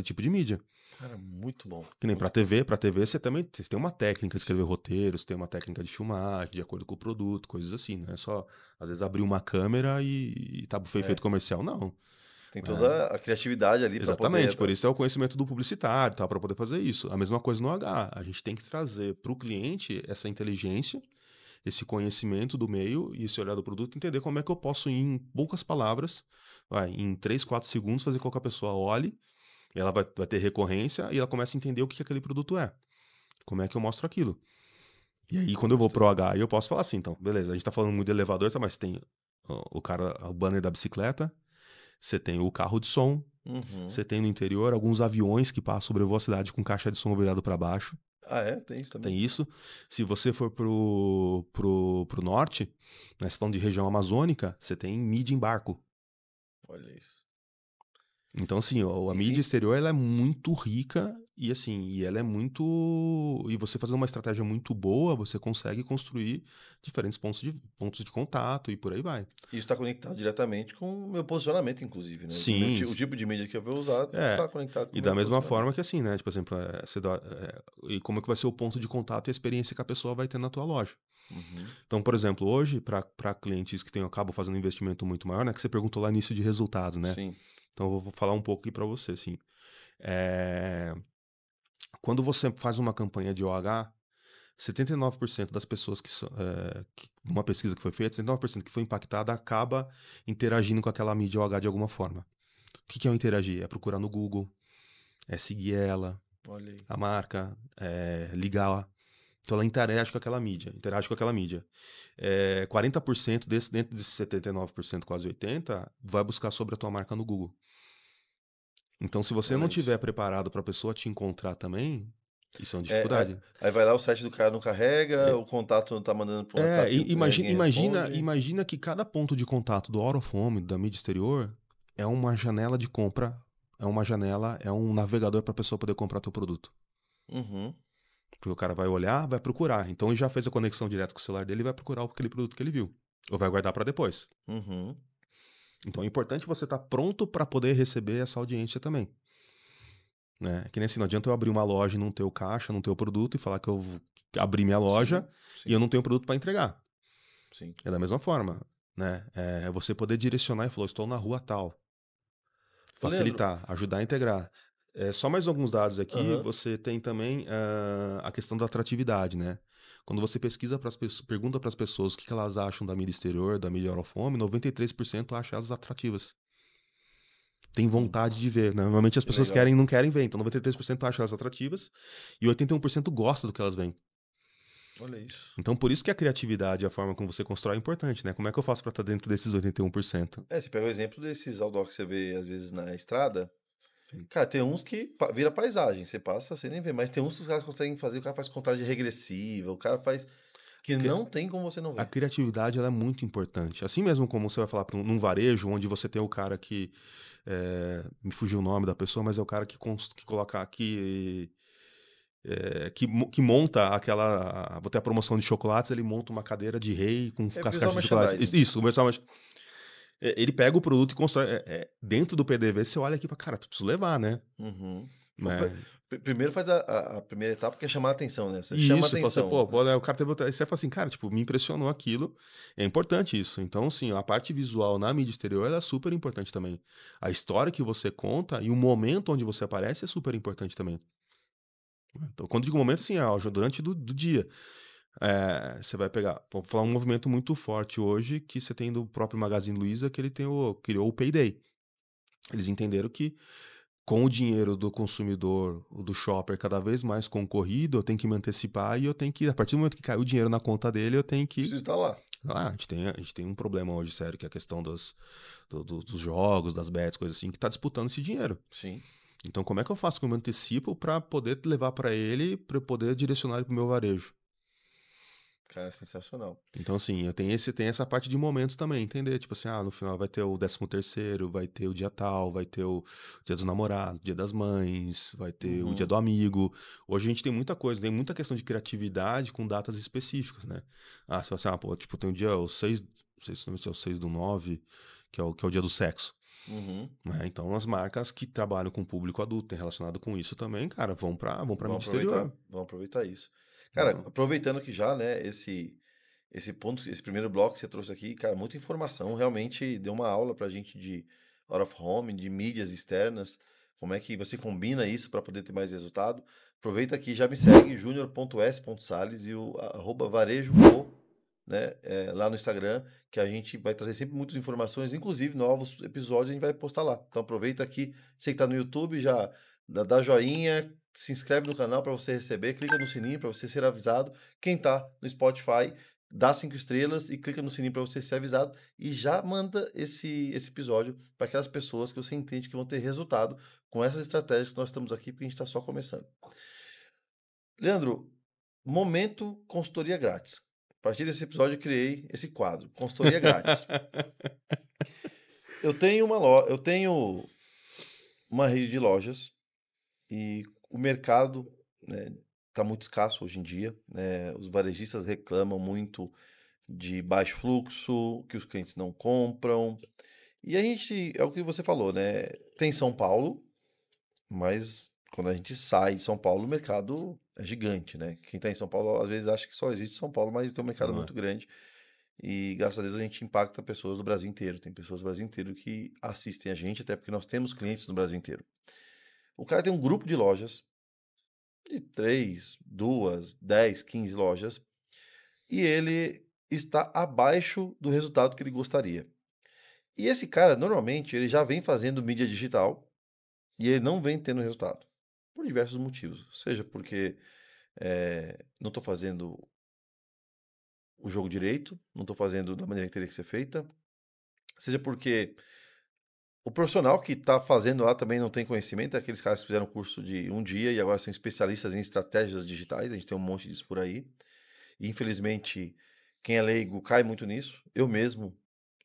tipo de mídia. Cara, muito bom. Que nem Muito bom. Para TV você também você tem uma técnica de escrever roteiros, tem uma técnica de filmagem, de acordo com o produto, coisas assim, não é só às vezes abrir uma câmera e foi feito É. comercial, não. Tem É, toda a criatividade ali para exatamente, poder. por isso é o conhecimento do publicitário, tá, para poder fazer isso. A mesma coisa no H, a gente tem que trazer para o cliente essa inteligência, esse conhecimento do meio e esse olhar do produto, entender como é que eu posso, em poucas palavras, em 3, 4 segundos, fazer com que a pessoa olhe, ela vai ter recorrência e ela começa a entender o que aquele produto é. Como é que eu mostro aquilo? E aí, quando eu vou pro Gostei. H, eu posso falar assim, então, beleza, a gente tá falando muito de elevador, tá, mas tem o banner da bicicleta, você tem o carro de som, Uhum. você tem no interior alguns aviões que passam sobre velocidade com caixa de som virado para baixo. Ah, é? Tem isso também? Tem isso. Se você for pro norte, né, você falando de região amazônica, você tem mídia em barco. Olha isso. Então, assim, a E, mídia e- exterior ela é muito rica e assim, e ela é muito. E você fazendo uma estratégia muito boa, você consegue construir diferentes pontos de contato e por aí vai. Isso está conectado diretamente com o meu posicionamento, inclusive, né? Sim, O tipo de mídia que eu vou usar é. está conectado com E o da meu mesma forma posicionamento. que assim, né? Tipo, por exemplo, e como é que vai ser o ponto de contato e a experiência que a pessoa vai ter na tua loja. Uhum. Então, por exemplo, hoje, para clientes que acabam fazendo um investimento muito maior, né? Que você perguntou lá início de resultados, né? Sim. Então, eu vou falar um pouco aqui para você, assim. É, Quando você faz uma campanha de OH, 79% das pessoas numa pesquisa que foi feita, 79% que foi impactada acaba interagindo com aquela mídia OH de alguma forma. O que é o interagir? É procurar no Google, é seguir ela, Olha aí. a marca, ligar lá. Então ela interage com aquela mídia, 40% dentro desses 79%, quase 80%, vai buscar sobre a tua marca no Google. Então, se você não Olha isso. tiver preparado para a pessoa te encontrar também, Isso é uma É, dificuldade. aí vai lá, o site do cara não carrega, É, o contato não tá mandando pro WhatsApp, imagina, ninguém responde. imagina que cada ponto de contato do out of home, da mídia exterior, é uma janela de compra, é um navegador para a pessoa poder comprar teu produto. Uhum, Porque o cara vai olhar, vai procurar. Então ele já fez a conexão direto com o celular dele e vai procurar aquele produto que ele viu. Ou vai guardar para depois. uhum. Então é importante você estar pronto para poder receber essa audiência também. Né? Que nem assim, não adianta eu abrir uma loja e não ter o caixa, não ter o produto e falar que eu abri minha loja Sim, e eu sim, não tenho produto para entregar. sim. É da mesma forma, né? É você poder direcionar e falar, estou na rua tal. Ô, Leandro, Facilitar, ajudar a integrar. Só mais alguns dados aqui, aham, você tem também a questão da atratividade, né? Quando você pesquisa para as pessoas, pergunta para as pessoas o que elas acham da mídia exterior, da mídia out of home, 93% acham elas atrativas. Tem vontade de ver, né? Normalmente as que pessoas legal. querem e não querem ver, então 93% acham elas atrativas e 81% gosta do que elas veem. Olha isso. Então por isso que a criatividade e a forma como você constrói é importante, né? Como é que eu faço para estar dentro desses 81%? É, você pega o exemplo desses outdoors que você vê às vezes na estrada. Sim. Cara, tem uns que vira paisagem, você passa, você nem vê, mas tem uns que os caras conseguem fazer, o cara faz contagem regressiva, o cara faz que não tem como você não A ver. criatividade ela é muito importante. Assim mesmo como você vai falar num varejo, onde você tem o cara que. Me fugiu o nome da pessoa, mas é o cara que coloca aqui. Que monta aquela. Vou ter a promoção de chocolates, ele monta uma cadeira de rei com É cascata visual de chocolate. merchandising. Isso, o pessoal, mas. Ele pega o produto e constrói. Dentro do PDV, você olha aqui e fala, cara, preciso levar, né? Uhum. Né? Primeiro faz a primeira etapa que é chamar a atenção, né? Você E chama a isso, você, atenção. pô, o cara teve. Aí você fala assim, cara, tipo, me impressionou aquilo. É importante isso. Então, assim, a parte visual na mídia exterior ela é super importante também. A história que você conta e o momento onde você aparece é super importante também. Então, quando digo momento, assim, durante do dia. Você vai pegar, vou falar um movimento muito forte hoje que você tem do próprio Magazine Luiza, que ele criou o Payday. Eles entenderam que com o dinheiro do consumidor, do shopper cada vez mais concorrido, eu tenho que me antecipar e eu tenho que, a partir do momento que caiu o dinheiro na conta dele, eu tenho que. Preciso estar lá. A gente tem um problema hoje sério, que é a questão dos jogos, das bets, coisas assim, que tá disputando esse dinheiro. Sim. Então, como é que eu faço que eu me antecipo para poder levar para ele, para eu poder direcionar ele pro meu varejo? Cara, sensacional. Então, assim, tem essa parte de momentos também, entender? Tipo assim, no final vai ter o 13º, vai ter o dia tal, vai ter o dia dos namorados, dia das mães, vai ter o dia Uhum. do amigo. Hoje a gente tem muita coisa, tem muita questão de criatividade com datas específicas, né? Você fala assim, pô, tipo, tem o dia, o 6, não sei se é o 6/9, que é o dia do sexo. Uhum. Né? Então, as marcas que trabalham com o público adulto, tem relacionado com isso também, cara, vão pra mídia exterior. Vamos aproveitar isso. Cara, Né? aproveitando que já, né, esse ponto, esse primeiro bloco que você trouxe aqui, cara, muita informação, realmente deu uma aula pra gente de out of home, de mídias externas, como é que você combina isso para poder ter mais resultado. Aproveita aqui, já me segue, junior.s.sales e o @varejoco, né, lá no Instagram, que a gente vai trazer sempre muitas informações, inclusive novos episódios a gente vai postar lá. Então aproveita aqui, você que está no YouTube, já dá joinha, se inscreve no canal para você receber, clica no sininho para você ser avisado. Quem está no Spotify, dá 5 estrelas e clica no sininho para você ser avisado e já manda esse episódio para aquelas pessoas que você entende que vão ter resultado com essas estratégias que nós estamos aqui, porque a gente está só começando. Leandro, momento consultoria grátis. A partir desse episódio eu criei esse quadro, consultoria grátis. Eu tenho uma rede de lojas e o mercado, né, tá muito escasso hoje em dia, né? Os varejistas reclamam muito de baixo fluxo, que os clientes não compram. E a gente, é o que você falou, né? Tem São Paulo, mas quando a gente sai de São Paulo, o mercado é gigante, né? Quem está em São Paulo às vezes acha que só existe São Paulo, mas tem um mercado Não é. muito grande e graças a Deus a gente impacta pessoas do Brasil inteiro. Tem pessoas do Brasil inteiro que assistem a gente, até porque nós temos clientes no Brasil inteiro. O cara tem um grupo de lojas de 3, 2, 10, 15 lojas e ele está abaixo do resultado que ele gostaria. E esse cara, normalmente, ele já vem fazendo mídia digital e ele não vem tendo resultado. Por diversos motivos. Seja porque não estou fazendo o jogo direito, não estou fazendo da maneira que teria que ser feita. Seja porque O profissional que está fazendo lá também não tem conhecimento, é aqueles caras que fizeram curso de um dia e agora são especialistas em estratégias digitais, a gente tem um monte disso por aí. E infelizmente, quem é leigo cai muito nisso. Eu mesmo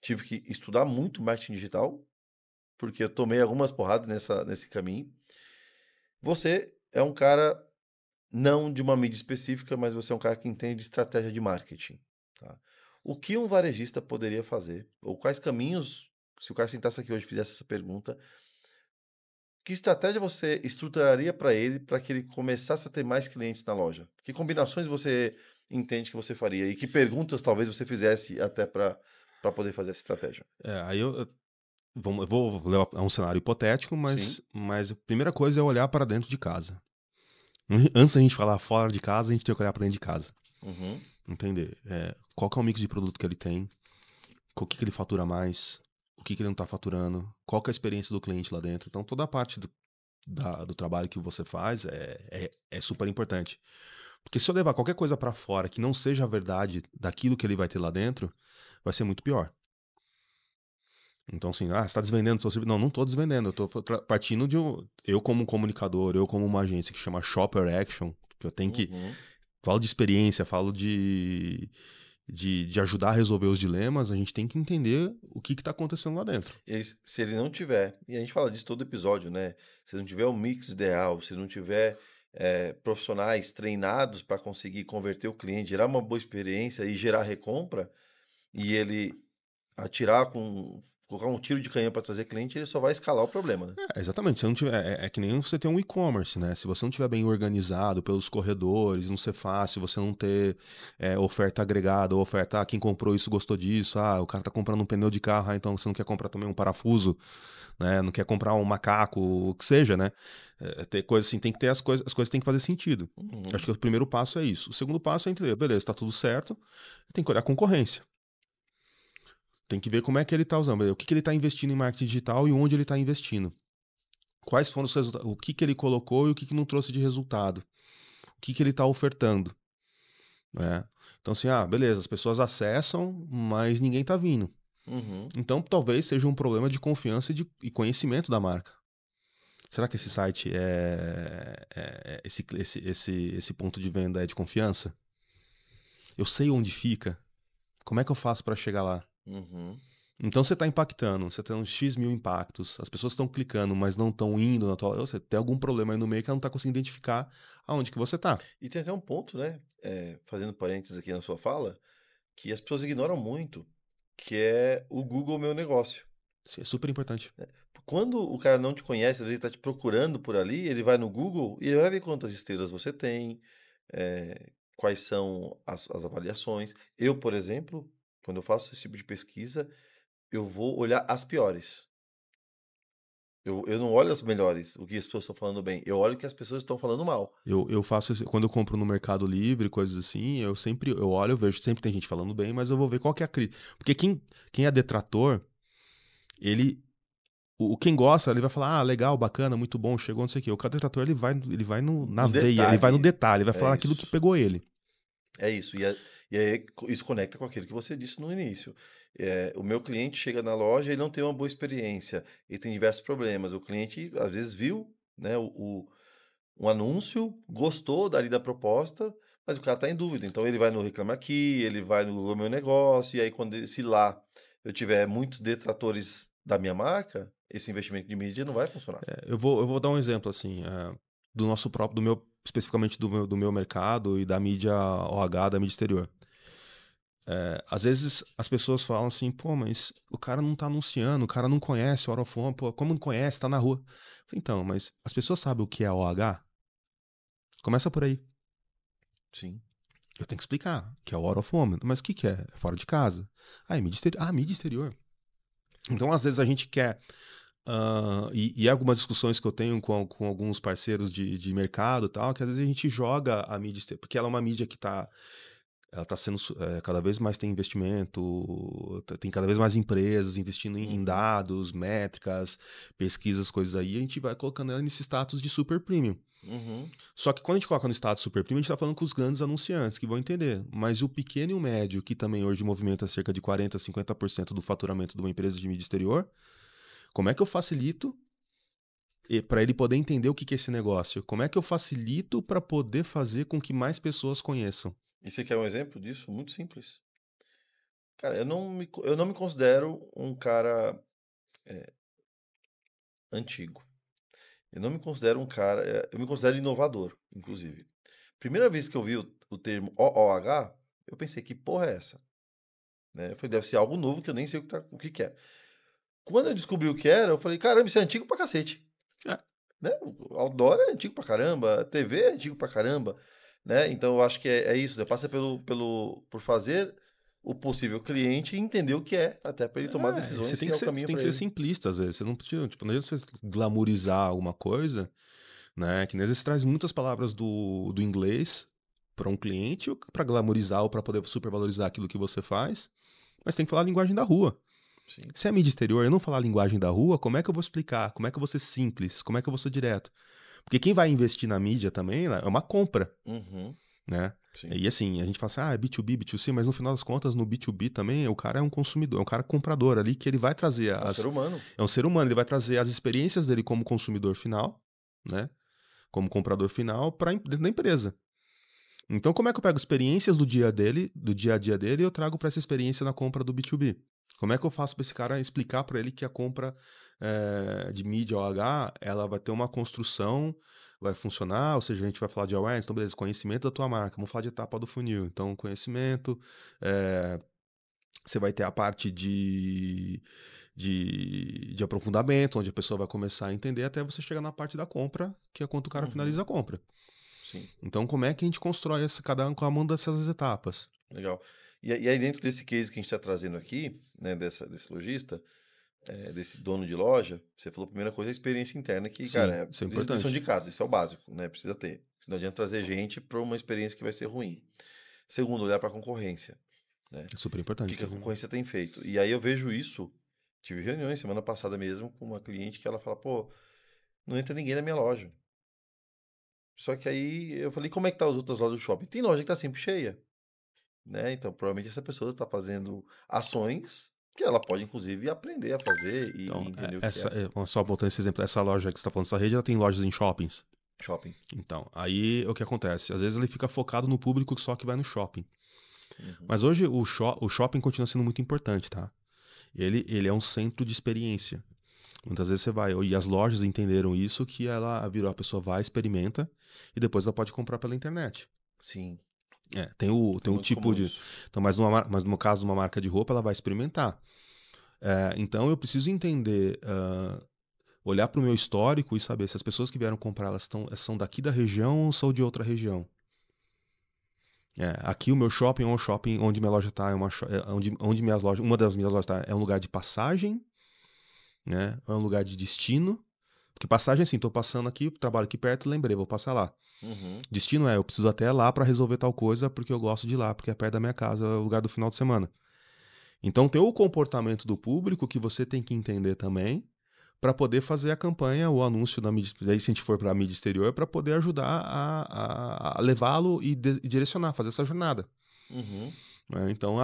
tive que estudar muito marketing digital, porque eu tomei algumas porradas nesse caminho. Você é um cara não de uma mídia específica, mas você é um cara que entende estratégia de marketing, tá? O que um varejista poderia fazer, ou quais caminhos, se o cara sentasse aqui hoje e fizesse essa pergunta, que estratégia você estruturaria para ele, para que ele começasse a ter mais clientes na loja? Que combinações você entende que você faria? E que perguntas talvez você fizesse até para poder fazer essa estratégia? Aí eu vou levar a um cenário hipotético, Sim. mas a primeira coisa é olhar para dentro de casa. Antes da gente falar fora de casa, a gente tem que olhar para dentro de casa. Uhum. Entender qual que é o mix de produto que ele tem, o que, que ele fatura mais, o que, que ele não está faturando, qual que é a experiência do cliente lá dentro. Então, toda a parte do trabalho que você faz é super importante. Porque se eu levar qualquer coisa para fora que não seja a verdade daquilo que ele vai ter lá dentro, vai ser muito pior. Então, assim, você está desvendendo o seu serviço? Não, não estou desvendendo. Eu estou partindo de um. Eu, como um comunicador, eu, como uma agência que chama Shopper Action, que eu tenho que. Uhum. Falo de experiência, falo de ajudar a resolver os dilemas, a gente tem que entender o que está acontecendo lá dentro. Se ele não tiver, e a gente fala disso todo episódio, né? Se não tiver o mix ideal, se não tiver profissionais treinados para conseguir converter o cliente, gerar uma boa experiência e gerar recompra, e ele atirar colocar um tiro de canhão para trazer cliente, ele só vai escalar o problema, né? Exatamente, se não tiver, é que nem você ter um e-commerce, né? Se você não tiver bem organizado pelos corredores, não ser fácil, você não ter oferta agregada, ou oferta, quem comprou isso gostou disso, o cara tá comprando um pneu de carro, então você não quer comprar também um parafuso, né? Não quer comprar um macaco, o que seja, né? Ter coisa assim, tem que ter as coisas têm que fazer sentido. Acho Uhum. que o primeiro passo é isso. O segundo passo é entender, beleza, tá tudo certo, tem que olhar a concorrência. Tem que ver como é que ele está usando, o que, que ele está investindo em marketing digital e onde ele está investindo. Quais foram os resultados, o que, que ele colocou e o que, que não trouxe de resultado. O que, que ele está ofertando. Né? Então, assim, beleza, as pessoas acessam, mas ninguém está vindo. Uhum. Então, talvez seja um problema de confiança e conhecimento da marca. Será que esse site esse ponto de venda é de confiança? Eu sei onde fica. Como é que eu faço para chegar lá? Uhum. Então você está impactando, você tem uns X mil impactos, as pessoas estão clicando, mas não estão indo na tua. Você tem algum problema aí no meio que ela não está conseguindo identificar aonde que você está. E tem até um ponto, né? Fazendo parênteses aqui na sua fala, que as pessoas ignoram muito, que é o Google Meu Negócio. Isso é super importante. Quando o cara não te conhece, às vezes ele está te procurando por ali, ele vai no Google e ele vai ver quantas estrelas você tem, quais são as avaliações. Eu, por exemplo, quando eu faço esse tipo de pesquisa, eu vou olhar as piores. Eu não olho as melhores, o que as pessoas estão falando bem. Eu olho o que as pessoas estão falando mal. Eu faço quando eu compro no Mercado Livre, coisas assim, eu olho, eu vejo, sempre tem gente falando bem, mas eu vou ver qual que é a crítica. Porque quem é detrator, ele. Quem gosta, ele vai falar, legal, bacana, muito bom, chegou, não sei o quê. O cara detrator, ele vai na No veia, ele vai no detalhe, detalhe, ele vai é falar aquilo que isso. pegou ele. É isso. E aí isso conecta com aquilo que você disse no início. O meu cliente chega na loja e não tem uma boa experiência. Ele tem diversos problemas. O cliente, às vezes, viu, né, um anúncio, gostou dali da proposta, mas o cara está em dúvida. Então ele vai no Reclame Aqui, ele vai no Google Meu Negócio, e aí se lá eu tiver muitos detratores da minha marca, esse investimento de mídia não vai funcionar. Eu vou dar um exemplo, assim, do nosso próprio, especificamente do meu mercado e da mídia OH, da mídia exterior. Às vezes as pessoas falam assim, pô, mas o cara não tá anunciando, o cara não conhece o Out of Home, pô, como não conhece, tá na rua. Então, mas as pessoas sabem o que é OH? Começa por aí. Sim. Eu tenho que explicar que é o Out of Home, mas o que que é? É fora de casa. É mídia exterior. Mídia exterior. Então, às vezes a gente quer e algumas discussões que eu tenho com alguns parceiros de mercado e tal, que às vezes a gente joga a mídia, porque ela é uma mídia que ela está sendo cada vez mais tem investimento, tem cada vez mais empresas investindo em Uhum. dados, métricas, pesquisas, coisas aí, e a gente vai colocando ela nesse status de super premium. Uhum. Só que quando a gente coloca no status super premium, a gente está falando com os grandes anunciantes que vão entender. Mas o pequeno e o médio, que também hoje movimenta cerca de 40%, 50% do faturamento de uma empresa de mídia exterior, Como é que eu facilito para ele poder entender o que que é esse negócio? Como é que eu facilito para poder fazer com que mais pessoas conheçam? E você quer um exemplo disso? Muito simples. Cara, eu não me considero um cara antigo. Eu não me considero um cara. Eu me considero inovador, inclusive. Primeira vez que eu vi o termo OOH, eu pensei, que porra é essa? Né? Eu falei, deve ser algo novo que eu nem sei o que que é. Quando eu descobri o que era, eu falei, caramba, isso é antigo pra cacete. É, Né? O outdoor é antigo pra caramba, a TV é antigo pra caramba. Né? Então eu acho que é isso, né? Passa por fazer o possível cliente entender o que é, até para ele tomar você decisões tem se que é o ser, você caminho tem que para ser ele. simplista às vezes. Você não precisa, tipo, não adianta você glamourizar alguma coisa, né? Que nem às vezes você traz muitas palavras do inglês para um cliente, ou para glamourizar ou para poder supervalorizar aquilo que você faz, mas tem que falar a linguagem da rua. Sim. Se é mídia exterior, eu não falar a linguagem da rua, como é que eu vou explicar? Como é que eu vou ser simples? Como é que eu vou ser direto? Porque quem vai investir na mídia também né, é uma compra, Uhum. né? Sim. E assim, a gente fala assim, é B2B, B2C, mas no final das contas, no B2B também, o cara é um consumidor, é um cara comprador ali, que ele vai trazer É um ser humano. É um ser humano, ele vai trazer as experiências dele como consumidor final, né? Como comprador final, dentro da empresa. Então, como é que eu pego experiências do dia a dia dele, e eu trago para essa experiência na compra do B2B? Como é que eu faço para esse cara explicar para ele que a compra de mídia OH, ela vai ter uma construção, vai funcionar, ou seja, a gente vai falar de awareness, então beleza, conhecimento da tua marca, vamos falar de etapa do funil. Então, conhecimento, eh, você vai ter a parte de aprofundamento, onde a pessoa vai começar a entender até você chegar na parte da compra, que é quando o cara Uhum. finaliza a compra. Sim. Então, como é que a gente constrói cada um com a mão dessas etapas? Legal. E aí dentro desse case que a gente está trazendo aqui, né, desse lojista, desse dono de loja, você falou a primeira coisa, a experiência interna, que, cara, Sim, isso é lição de importante. casa, isso é o básico, né? Precisa ter. Não adianta trazer gente para uma experiência que vai ser ruim. Segundo, olhar para a concorrência, né? É super O que importante que a também. concorrência tem feito? E aí eu vejo isso, tive reuniões semana passada mesmo com uma cliente que ela fala, pô, não entra ninguém na minha loja. Só que aí eu falei, como é que tá as outras lojas do shopping? Tem loja que tá sempre cheia, né? Então provavelmente essa pessoa está fazendo ações que ela pode inclusive aprender a fazer e Então, entender o que é só voltando esse exemplo, essa loja que você está falando, essa rede, ela tem lojas em shoppings. shopping. Então, aí o que acontece? Às vezes ele fica focado no público só que vai no shopping. Uhum. Mas hoje o shopping continua sendo muito importante, tá? Ele é um centro de experiência. Muitas vezes você vai, e as lojas entenderam isso, que ela virou, a pessoa vai, experimenta, e depois ela pode comprar pela internet. Sim, é Tem o muito tipo comum de. isso. Então, mas no caso de uma marca de roupa, ela vai experimentar. Então eu preciso entender, olhar para o meu histórico e saber se as pessoas que vieram comprar elas são daqui da região ou são de outra região. Aqui o meu shopping é um shopping onde minha loja está, onde uma das minhas lojas está, é um lugar de passagem, né? É um lugar de destino. Porque passagem, assim, tô passando aqui, trabalho aqui perto, lembrei, vou passar lá. Uhum. Destino eu preciso até lá para resolver tal coisa, porque eu gosto de ir lá, porque é perto da minha casa, é o lugar do final de semana. Então tem o comportamento do público que você tem que entender também, para poder fazer a campanha, o anúncio na mídia, aí se a gente for para a mídia exterior, para poder ajudar a levá-lo e direcionar, fazer essa jornada. Uhum. Né? Então,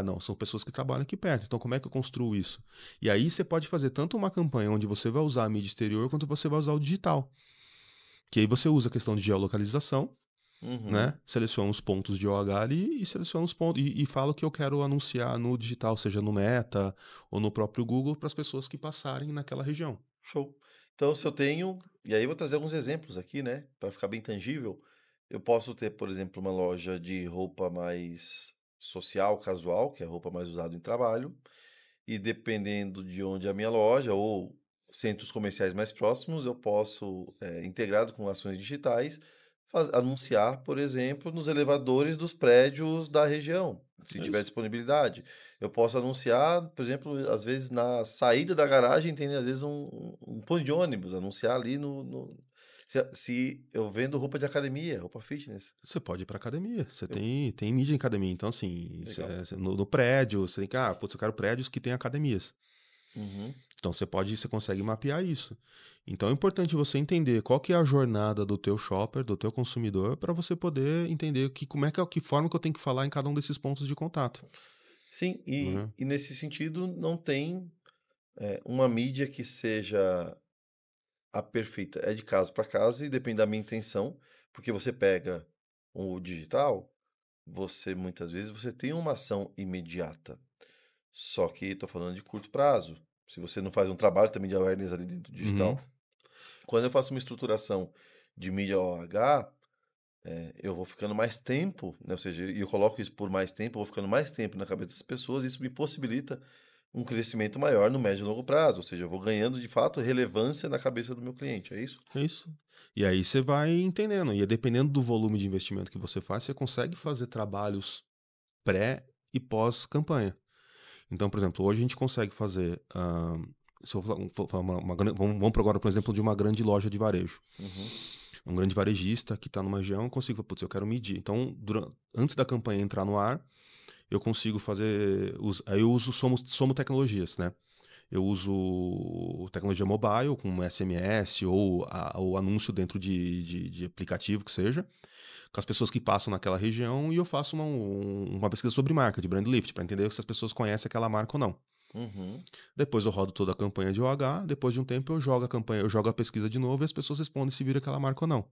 não, são pessoas que trabalham aqui perto, então como é que eu construo isso? E aí você pode fazer tanto uma campanha onde você vai usar a mídia exterior, quanto você vai usar o digital. Que aí você usa a questão de geolocalização, Uhum. né? Seleciona os pontos de OH ali e seleciona os pontos e fala o que eu quero anunciar no digital, seja no Meta ou no próprio Google, para as pessoas que passarem naquela região. Show. Então, se eu tenho, e aí eu vou trazer alguns exemplos aqui, né, para ficar bem tangível. Eu posso ter, por exemplo, uma loja de roupa mais social, casual, que é a roupa mais usada em trabalho, e dependendo de onde é a minha loja ou centros comerciais mais próximos, eu posso, integrado com ações digitais, anunciar, por exemplo, nos elevadores dos prédios da região, se É tiver isso. disponibilidade. Eu posso anunciar, por exemplo, às vezes na saída da garagem tem às vezes um ponto de ônibus, anunciar ali se eu vendo roupa de academia, roupa fitness. Você pode ir para academia, Eu, tem mídia em academia. Então, assim, legal. no prédio, você tem que, putz, eu quero prédios que tem academias. Uhum. Então você consegue mapear isso. Então é importante você entender qual que é a jornada do teu shopper, do teu consumidor, para você poder entender que forma que eu tenho que falar em cada um desses pontos de contato. Sim, Né? e nesse sentido não tem. uma mídia que seja a perfeita é de caso para caso e depende da minha intenção, porque você pega o digital, você muitas vezes você tem uma ação imediata. Só que estou falando de curto prazo. Se você não faz um trabalho também de awareness ali dentro do Uhum. digital. Quando eu faço uma estruturação de mídia OH, eu vou ficando mais tempo, né? Ou seja, e eu coloco isso por mais tempo, eu vou ficando mais tempo na cabeça das pessoas, e isso me possibilita um crescimento maior no médio e longo prazo. Ou seja, eu vou ganhando de fato relevância na cabeça do meu cliente, é isso? É isso. E aí você vai entendendo. E dependendo do volume de investimento que você faz, você consegue fazer trabalhos pré e pós-campanha. Então, por exemplo, hoje a gente consegue fazer. Se eu falar vamos agora, por exemplo, de uma grande loja de varejo. Uhum, Um grande varejista que está numa região, eu consigo falar, putz, eu quero medir. Então, antes da campanha entrar no ar, eu consigo fazer. Aí eu uso Somo Tecnologias, né? Eu uso tecnologia mobile, com SMS ou anúncio dentro de aplicativo que seja, com as pessoas que passam naquela região, e eu faço uma pesquisa sobre marca, de brand lift, para entender se as pessoas conhecem aquela marca ou não. uhum, Depois eu rodo toda a campanha de OH, depois de um tempo eu jogo a campanha, eu jogo a pesquisa de novo e as pessoas respondem se vira aquela marca ou não.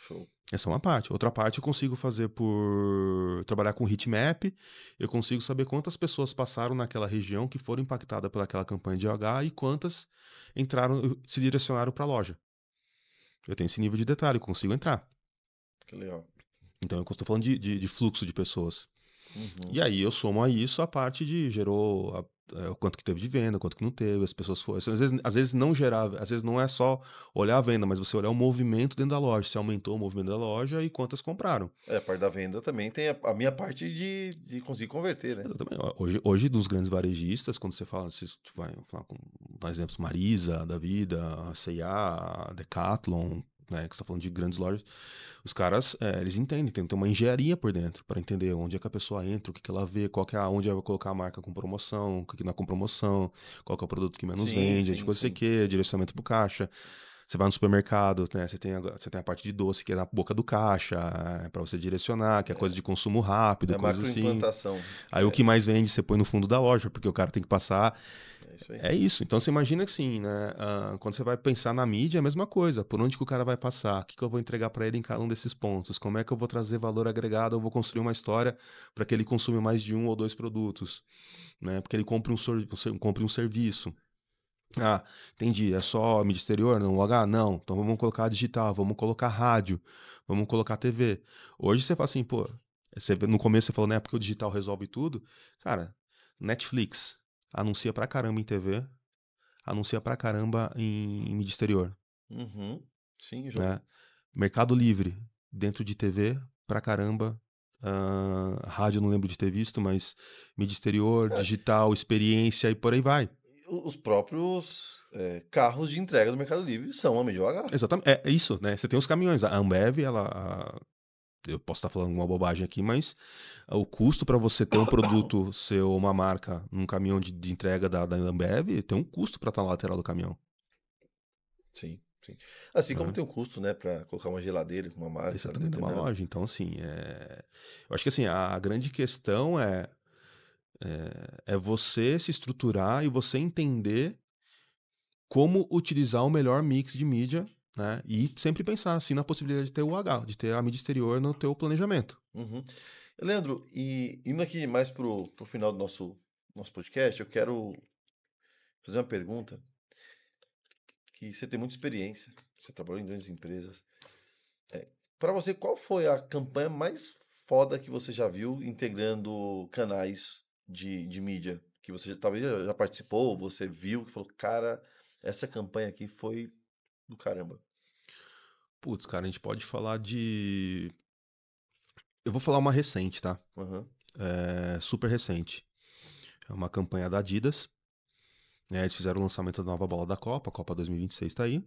show. Essa é uma parte. Outra parte eu consigo fazer por trabalhar com heatmap. Eu consigo saber quantas pessoas passaram naquela região que foram impactadas pelaquela campanha de OH e quantas entraram, se direcionaram para a loja. Eu tenho esse nível de detalhe, eu consigo entrar. Que legal. Então eu estou falando de fluxo de pessoas. Uhum. E aí eu somo a isso a parte de gerou o quanto que teve de venda, quanto que não teve, as pessoas foram. Às vezes não gerar, às vezes não é só olhar a venda, mas você olhar o movimento dentro da loja, se aumentou o movimento da loja e quantas compraram. A parte da venda também tem a minha parte de conseguir converter, né? Exatamente. Hoje, dos grandes varejistas, quando você fala, se tu vai falar com, por exemplo, Marisa, da vida, a C&A, a Decathlon, né, que você está falando de grandes lojas, os caras, eles entendem, tem uma engenharia por dentro para entender onde é que a pessoa entra, o que que ela vê, qual que é onde ela vai colocar a marca com promoção, o que que não é com promoção, qual que é o produto que menos Sim, vende, a gente sim, coisa você sim. quer, direcionamento pro caixa. Você vai no supermercado, né? Você tem a parte de doce que é na boca do caixa, para você direcionar, que é coisa de consumo rápido, É coisa assim. macroimplantação. Aí o que mais vende você põe no fundo da loja, porque o cara tem que passar. É isso aí. É isso. Então você imagina assim, né? Quando você vai pensar na mídia, é a mesma coisa. Por onde que o cara vai passar? O que que eu vou entregar para ele em cada um desses pontos? Como é que eu vou trazer valor agregado? Eu vou construir uma história para que ele consuma mais de um ou dois produtos, né? Porque ele compre um serviço. Ah, entendi. É só mídia exterior, não H? Não. Então vamos colocar digital, vamos colocar rádio, vamos colocar TV. Hoje você fala assim, pô, no começo você falou, né, porque o digital resolve tudo. Cara, Netflix anuncia pra caramba em TV, anuncia pra caramba em mídia exterior, Uhum. Sim, já né? ouvi. Mercado Livre, dentro de TV, pra caramba. Rádio não lembro de ter visto, mas mídia exterior, Cara, digital, experiência e por aí vai. os próprios carros de entrega do Mercado Livre são a mídia OH. Exatamente, é isso, né? Você tem os caminhões. A Ambev, eu posso estar falando uma bobagem aqui, mas o custo para você ter um produto seu, uma marca, num caminhão de entrega da Ambev, tem um custo para estar na lateral do caminhão, Sim, sim. Assim como né? tem um custo, né, para colocar uma geladeira com uma marca Exatamente, numa determinada. loja. Então, assim, eu acho que assim, a grande questão é você se estruturar e você entender como utilizar o melhor mix de mídia, né? E sempre pensar assim na possibilidade de ter o H, de ter a mídia exterior no teu planejamento. Uhum. Leandro, e indo aqui mais pro final do nosso podcast, eu quero fazer uma pergunta que você tem muita experiência, você trabalhou em grandes empresas. Para você, qual foi a campanha mais foda que você já viu integrando canais de mídia? Que você talvez já participou, você viu, que falou, cara, essa campanha aqui foi do caramba. Putz, cara, a gente pode falar de. Eu vou falar uma recente, tá? Aham. Super recente. É uma campanha da Adidas, né? Eles fizeram o lançamento da nova bola da Copa, a Copa 2026 tá aí.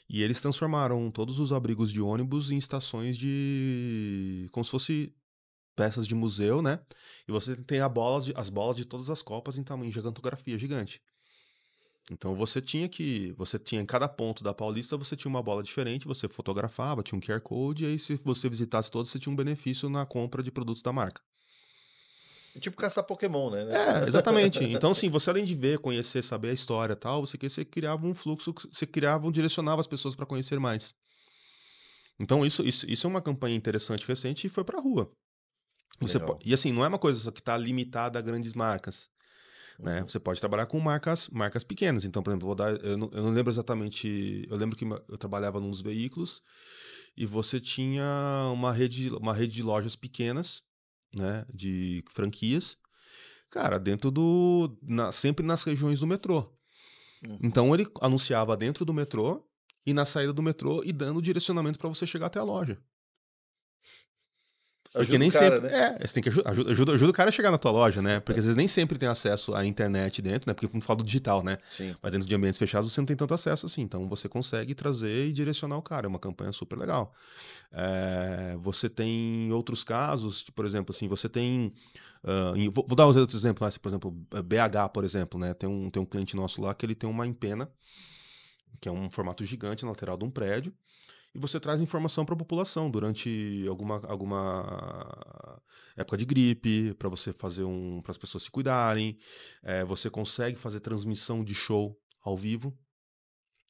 E eles transformaram todos os abrigos de ônibus em estações de. Como se fosse peças de museu, né? E você tem as bolas de todas as Copas em tamanho de gigantografia gigante. Então você tinha em cada ponto da Paulista, você tinha uma bola diferente, você fotografava, tinha um QR Code, e aí se você visitasse todos, você tinha um benefício na compra de produtos da marca. É tipo caçar Pokémon, né? É, exatamente. Então, assim, você além de ver, conhecer, saber a história e tal, você criava um fluxo, você criava, direcionava as pessoas para conhecer mais. Então, isso é uma campanha interessante, recente, e foi pra rua. Legal. E assim, não é uma coisa só que está limitada a grandes marcas, né? Uhum. Você pode trabalhar com marcas pequenas. Então, por exemplo, eu não lembro exatamente. Eu lembro que eu trabalhava nos veículos e você tinha uma rede de lojas pequenas, né? De franquias, cara, sempre nas regiões do metrô. Uhum. Então ele anunciava dentro do metrô e na saída do metrô e dando direcionamento para você chegar até a loja. Porque Ajuda o nem cara, sempre. né? Você tem que ajuda o cara a chegar na tua loja, né? Porque às vezes nem sempre tem acesso à internet dentro, né? Porque como fala do digital, né? Sim. Mas dentro de ambientes fechados você não tem tanto acesso assim. Então você consegue trazer e direcionar o cara. É uma campanha super legal. Você tem outros casos, por exemplo, assim, você tem. Vou dar uns outros exemplos, né? Por exemplo, BH, por exemplo, né? Tem um cliente nosso lá que ele tem uma empena, que é um formato gigante na lateral de um prédio. E você traz informação para a população durante alguma época de gripe, para você fazer para as pessoas se cuidarem. Você consegue fazer transmissão de show ao vivo.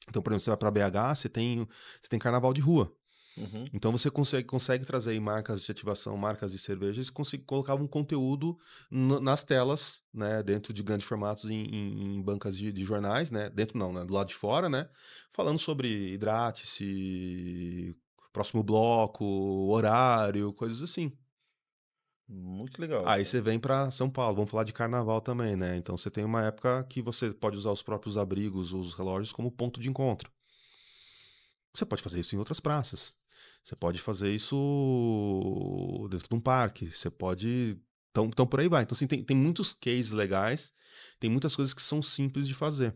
Então, por exemplo, você vai para BH, você tem carnaval de rua. Uhum. Então você consegue trazer aí marcas de ativação, marcas de cervejas, e consegue colocar um conteúdo nas telas, né, dentro de grandes formatos em bancas de jornais, né, dentro não, né, do lado de fora, né, falando sobre hidrate-se, próximo bloco, horário, coisas assim. Muito legal, Aí cara. você vem para São Paulo, vamos falar de carnaval também, né? Então você tem uma época que você pode usar os próprios abrigos, os relógios como ponto de encontro. Você pode fazer isso em outras praças. Você pode fazer isso dentro de um parque. Você pode. Então por aí vai. Então, assim, tem muitos cases legais, tem muitas coisas que são simples de fazer.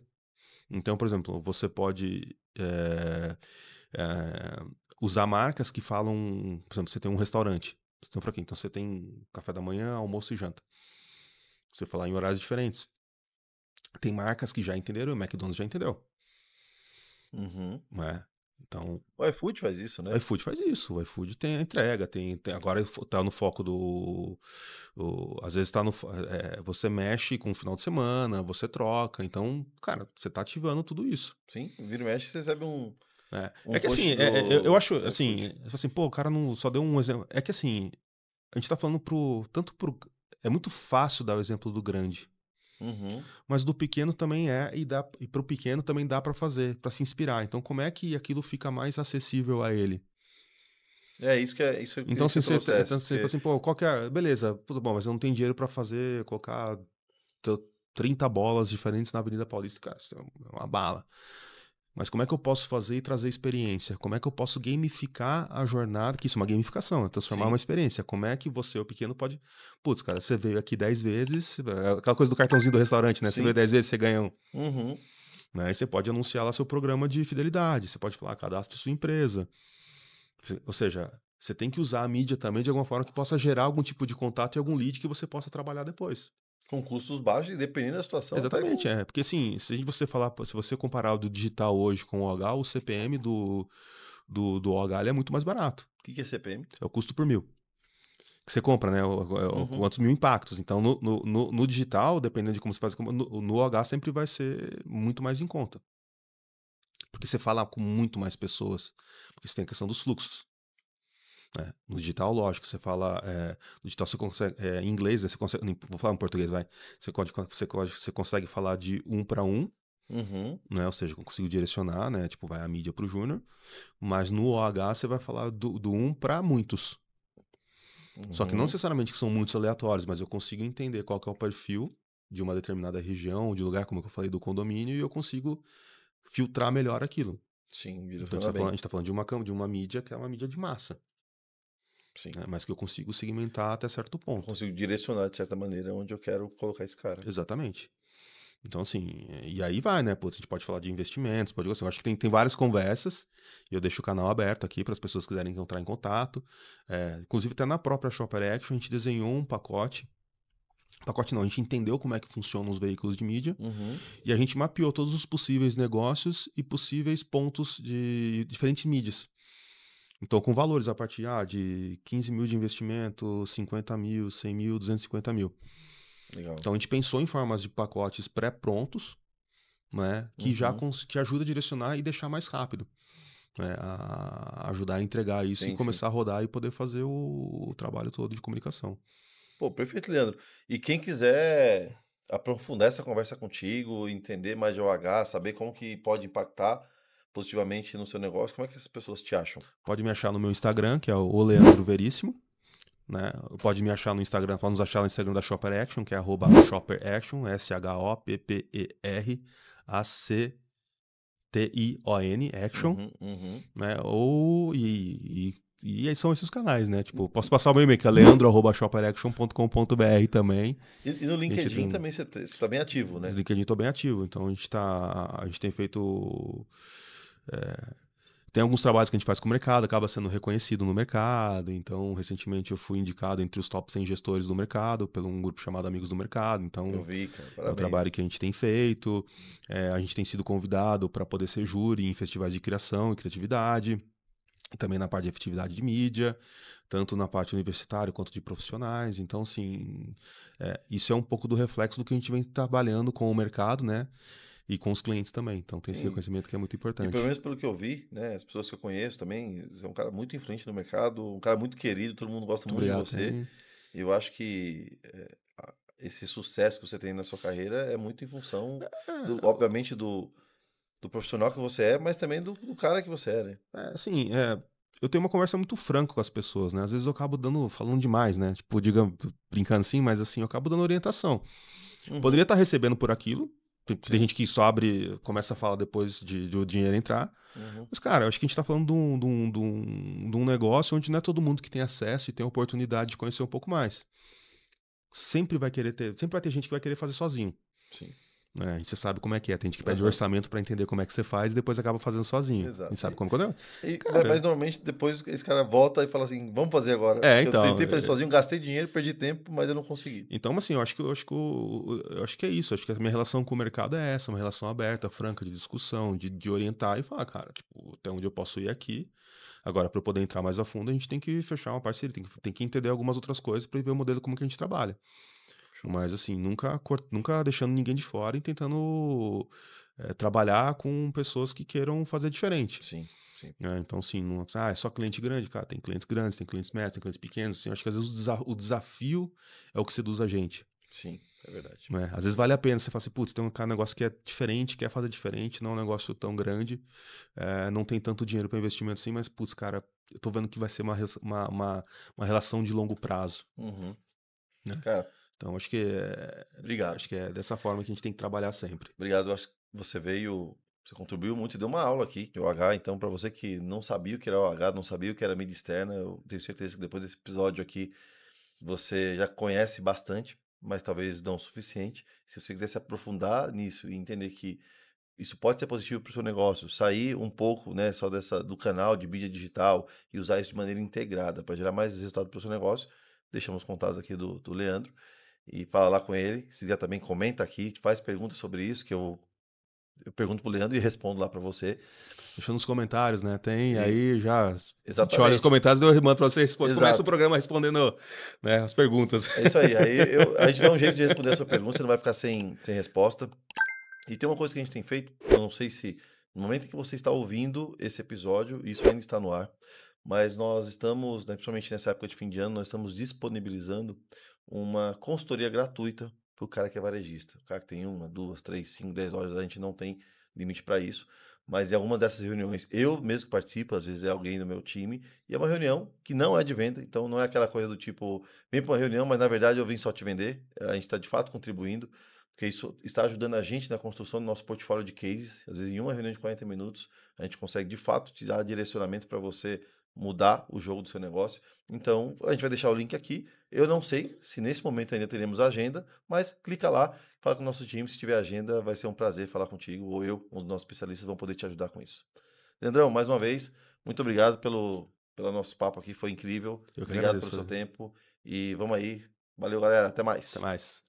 Então, por exemplo, você pode usar marcas que falam. Por exemplo, você tem um restaurante. Então, por aqui. Então, você tem café da manhã, almoço e janta. Você falar em horários diferentes. Tem marcas que já entenderam, o McDonald's já entendeu. Uhum. Não é? Então, O iFood faz isso, o né? iFood faz isso, o iFood tem a entrega, agora tá no foco às vezes tá você mexe com o final de semana, você troca, então, cara, você tá ativando tudo isso. Sim, vira e mexe, você recebe É um que assim, post eu acho, do iFood. assim, pô, o cara não só deu um exemplo, é que assim, a gente tá falando é muito fácil dar o exemplo do grande, Uhum. mas do pequeno também e pro pequeno também dá pra fazer, pra se inspirar, então como é que aquilo fica mais acessível a ele? Isso que eu Então, queria que assim, você trouxesse, você fala porque assim, pô, qual que é. Beleza, tudo bom, mas eu não tenho dinheiro pra fazer, colocar 30 bolas diferentes na Avenida Paulista, cara, isso é uma bala. Mas como é que eu posso fazer e trazer experiência? Como é que eu posso gamificar a jornada? Que isso é uma gamificação, é transformar uma sim, experiência. Como é que você, o pequeno, pode. Putz, cara, você veio aqui 10 vezes, aquela coisa do cartãozinho do restaurante, né? Você veio sim. 10 vezes, você ganha um. Uhum. Né? E você pode anunciar lá seu programa de fidelidade, você pode falar, cadastre sua empresa. Ou seja, você tem que usar a mídia também de alguma forma que possa gerar algum tipo de contato e algum lead que você possa trabalhar depois. Com custos baixos e dependendo da situação, até Exatamente, com. porque assim, se você comparar o do digital hoje com o OH, o CPM do OH ele é muito mais barato. O que é CPM? É o custo por mil. Que você compra, né? Uhum. Quantos mil impactos. Então, no digital, dependendo de como você faz, no OH sempre vai ser muito mais em conta. Porque você fala com muito mais pessoas. Porque você tem a questão dos fluxos. Né? No digital, lógico, você fala. No digital você consegue. Em inglês, né, você consegue. Vou falar em português, vai. Você consegue falar de um para um, Uhum. né? Ou seja, eu consigo direcionar, né? Tipo, vai a mídia para o júnior. Mas no OH você vai falar do um para muitos. Só que não Uhum. necessariamente que são muitos aleatórios, mas eu consigo entender qual que é o perfil de uma determinada região, de lugar, como eu falei, do condomínio, e eu consigo filtrar melhor aquilo. Sim, Então direciona a bem. gente tá falando de uma mídia que é uma mídia de massa, Sim. né? Mas que eu consigo segmentar até certo Eu ponto. consigo direcionar de certa maneira onde eu quero colocar esse cara. Exatamente. Então, assim, e aí vai, né? Putz, a gente pode falar de investimentos, assim, eu acho que tem várias conversas, e eu deixo o canal aberto aqui para as pessoas que quiserem entrar em contato. Inclusive, até na própria Shopper Action, a gente desenhou um pacote. Pacote não, a gente entendeu como é que funcionam os veículos de mídia Uhum. e a gente mapeou todos os possíveis negócios e possíveis pontos de diferentes mídias. Então, com valores a partir de 15 mil de investimento, 50 mil, 100 mil, 250 mil. Legal. Então, a gente pensou em formas de pacotes pré-prontos, né, que já Uhum. que ajuda a direcionar e deixar mais rápido, né, a ajudar a entregar isso e Sim, sim. começar a rodar e poder fazer o trabalho todo de comunicação. Pô, perfeito, Leandro. E quem quiser aprofundar essa conversa contigo, entender mais de OH, saber como que pode impactar positivamente no seu negócio, como é que as pessoas te acham? Pode me achar no meu Instagram, que é o Leandro Veríssimo, né? Pode me achar no Instagram, pode nos achar no Instagram da Shopper Action, que é @ShopperAction, ShopperAction, Action, Uhum, uhum. né? E aí são esses canais, né? Tipo, posso passar o meu e-mail, que é leandro@shopperaction.com.br também. E no A gente LinkedIn tem, também você tá bem ativo, no né? LinkedIn tô bem ativo, então a gente tem feito tem alguns trabalhos que a gente faz com o mercado, acaba sendo reconhecido no mercado. Então, recentemente eu fui indicado entre os top 100 gestores do mercado, por um grupo chamado Amigos do Mercado. Eu Então, vi, cara. é um Parabéns, trabalho hein? que a gente tem feito. A gente tem sido convidado para poder ser júri em festivais de criação e criatividade. E também na parte de efetividade de mídia, tanto na parte universitária quanto de profissionais. Então, assim, isso é um pouco do reflexo do que a gente vem trabalhando com o mercado, né? E com os clientes também. Então, tem esse Sim. reconhecimento que é muito E pelo importante. menos pelo que eu vi, né, as pessoas que eu conheço também, você é um cara muito influente no mercado, um cara muito querido, todo mundo gosta Muito muito de obrigado. você. E eu acho que esse sucesso que você tem na sua carreira é muito em função, obviamente, do profissional que você é, mas também do cara que você é, né? Assim, eu tenho uma conversa muito franca com as pessoas, né? Às vezes eu acabo falando demais, né? Tipo, brincando assim, mas assim, eu acabo dando orientação. Poderia Uhum, estar recebendo por aquilo. Tem sim. gente que só abre, começa a falar depois de o dinheiro entrar. Uhum, Mas, cara, eu acho que a gente tá falando de um negócio onde não é todo mundo que tem acesso e tem a oportunidade de conhecer um pouco mais. Sempre vai ter gente que vai querer fazer sozinho. sim. Né? A gente sabe como é que é. Tem gente que pede Aham, orçamento pra entender como é que você faz e depois acaba fazendo sozinho. A gente exato. sabe como é. Mas Cara, normalmente depois esse cara volta e fala assim, vamos fazer agora. Porque eu então. tentei fazer sozinho, gastei dinheiro, perdi tempo, mas eu não consegui. Então, assim, eu acho que é isso. Acho que a minha relação com o mercado é essa, uma relação aberta, franca, de discussão, de orientar e falar, cara, tipo, até onde eu posso ir aqui. Agora, para eu poder entrar mais a fundo, a gente tem que fechar uma parceria, tem que entender algumas outras coisas para ver o modelo como que a gente trabalha. Show. Mas, assim, nunca deixando ninguém de fora e tentando trabalhar com pessoas que queiram fazer diferente. Sim, sim, Né? Então, assim, não, é só cliente grande, cara. Tem clientes grandes, tem clientes médios, tem clientes pequenos. Assim, eu acho que às vezes o desafio é o que seduz a gente. sim, é verdade. Né? Às vezes vale a pena você falar assim, putz, tem um negócio que é diferente, quer fazer diferente, não é um negócio tão grande, não tem tanto dinheiro para investimento assim, mas, putz, cara, eu tô vendo que vai ser uma relação de longo prazo. Uhum. Né? Cara, Então, obrigado. acho que é dessa forma que a gente tem que trabalhar sempre. Obrigado. Eu acho que você contribuiu muito, você deu uma aula aqui de OH. Então, para você que não sabia o que era OH, não sabia o que era mídia externa, eu tenho certeza que depois desse episódio aqui você já conhece bastante, mas talvez não o suficiente. Se você quiser se aprofundar nisso e entender que isso pode ser positivo para o seu negócio, sair um pouco, né, só do canal de mídia digital e usar isso de maneira integrada para gerar mais resultado para o seu negócio, deixamos os contatos aqui do Leandro e fala lá com ele. Se quiser também comenta aqui, faz perguntas sobre isso que eu pergunto pro Leandro e respondo lá para você. Deixa nos comentários, né? Tem E- aí já. A gente olha os exatamente, comentários, eu mando pra você resposta. Começa o exato. programa respondendo, né, as perguntas. É isso aí. A gente dá um jeito de responder a sua pergunta, você não vai ficar sem resposta. E tem uma coisa que a gente tem feito, eu não sei se no momento em que você está ouvindo esse episódio, isso ainda está no ar, mas nós estamos, né, principalmente nessa época de fim de ano, nós estamos disponibilizando uma consultoria gratuita para o cara que é varejista. O cara que tem uma, duas, três, cinco, 10 lojas, a gente não tem limite para isso. Mas em algumas dessas reuniões, eu mesmo participo, às vezes é alguém do meu time, e é uma reunião que não é de venda, então não é aquela coisa do tipo, vem para uma reunião, mas na verdade eu vim só te vender. A gente está de fato contribuindo, porque isso está ajudando a gente na construção do nosso portfólio de cases. Às vezes, em uma reunião de 40 minutos, a gente consegue de fato te dar direcionamento para você mudar o jogo do seu negócio. Então, a gente vai deixar o link aqui. Eu não sei se nesse momento ainda teremos agenda, mas clica lá, fala com o nosso time. Se tiver agenda, vai ser um prazer falar contigo, ou eu, um dos nossos especialistas, vão poder te ajudar com isso. Leandrão, mais uma vez, muito obrigado pelo nosso papo aqui, foi incrível. Eu que Obrigado pelo agradeço. seu tempo e vamos aí. Valeu, galera. Até Até mais. mais.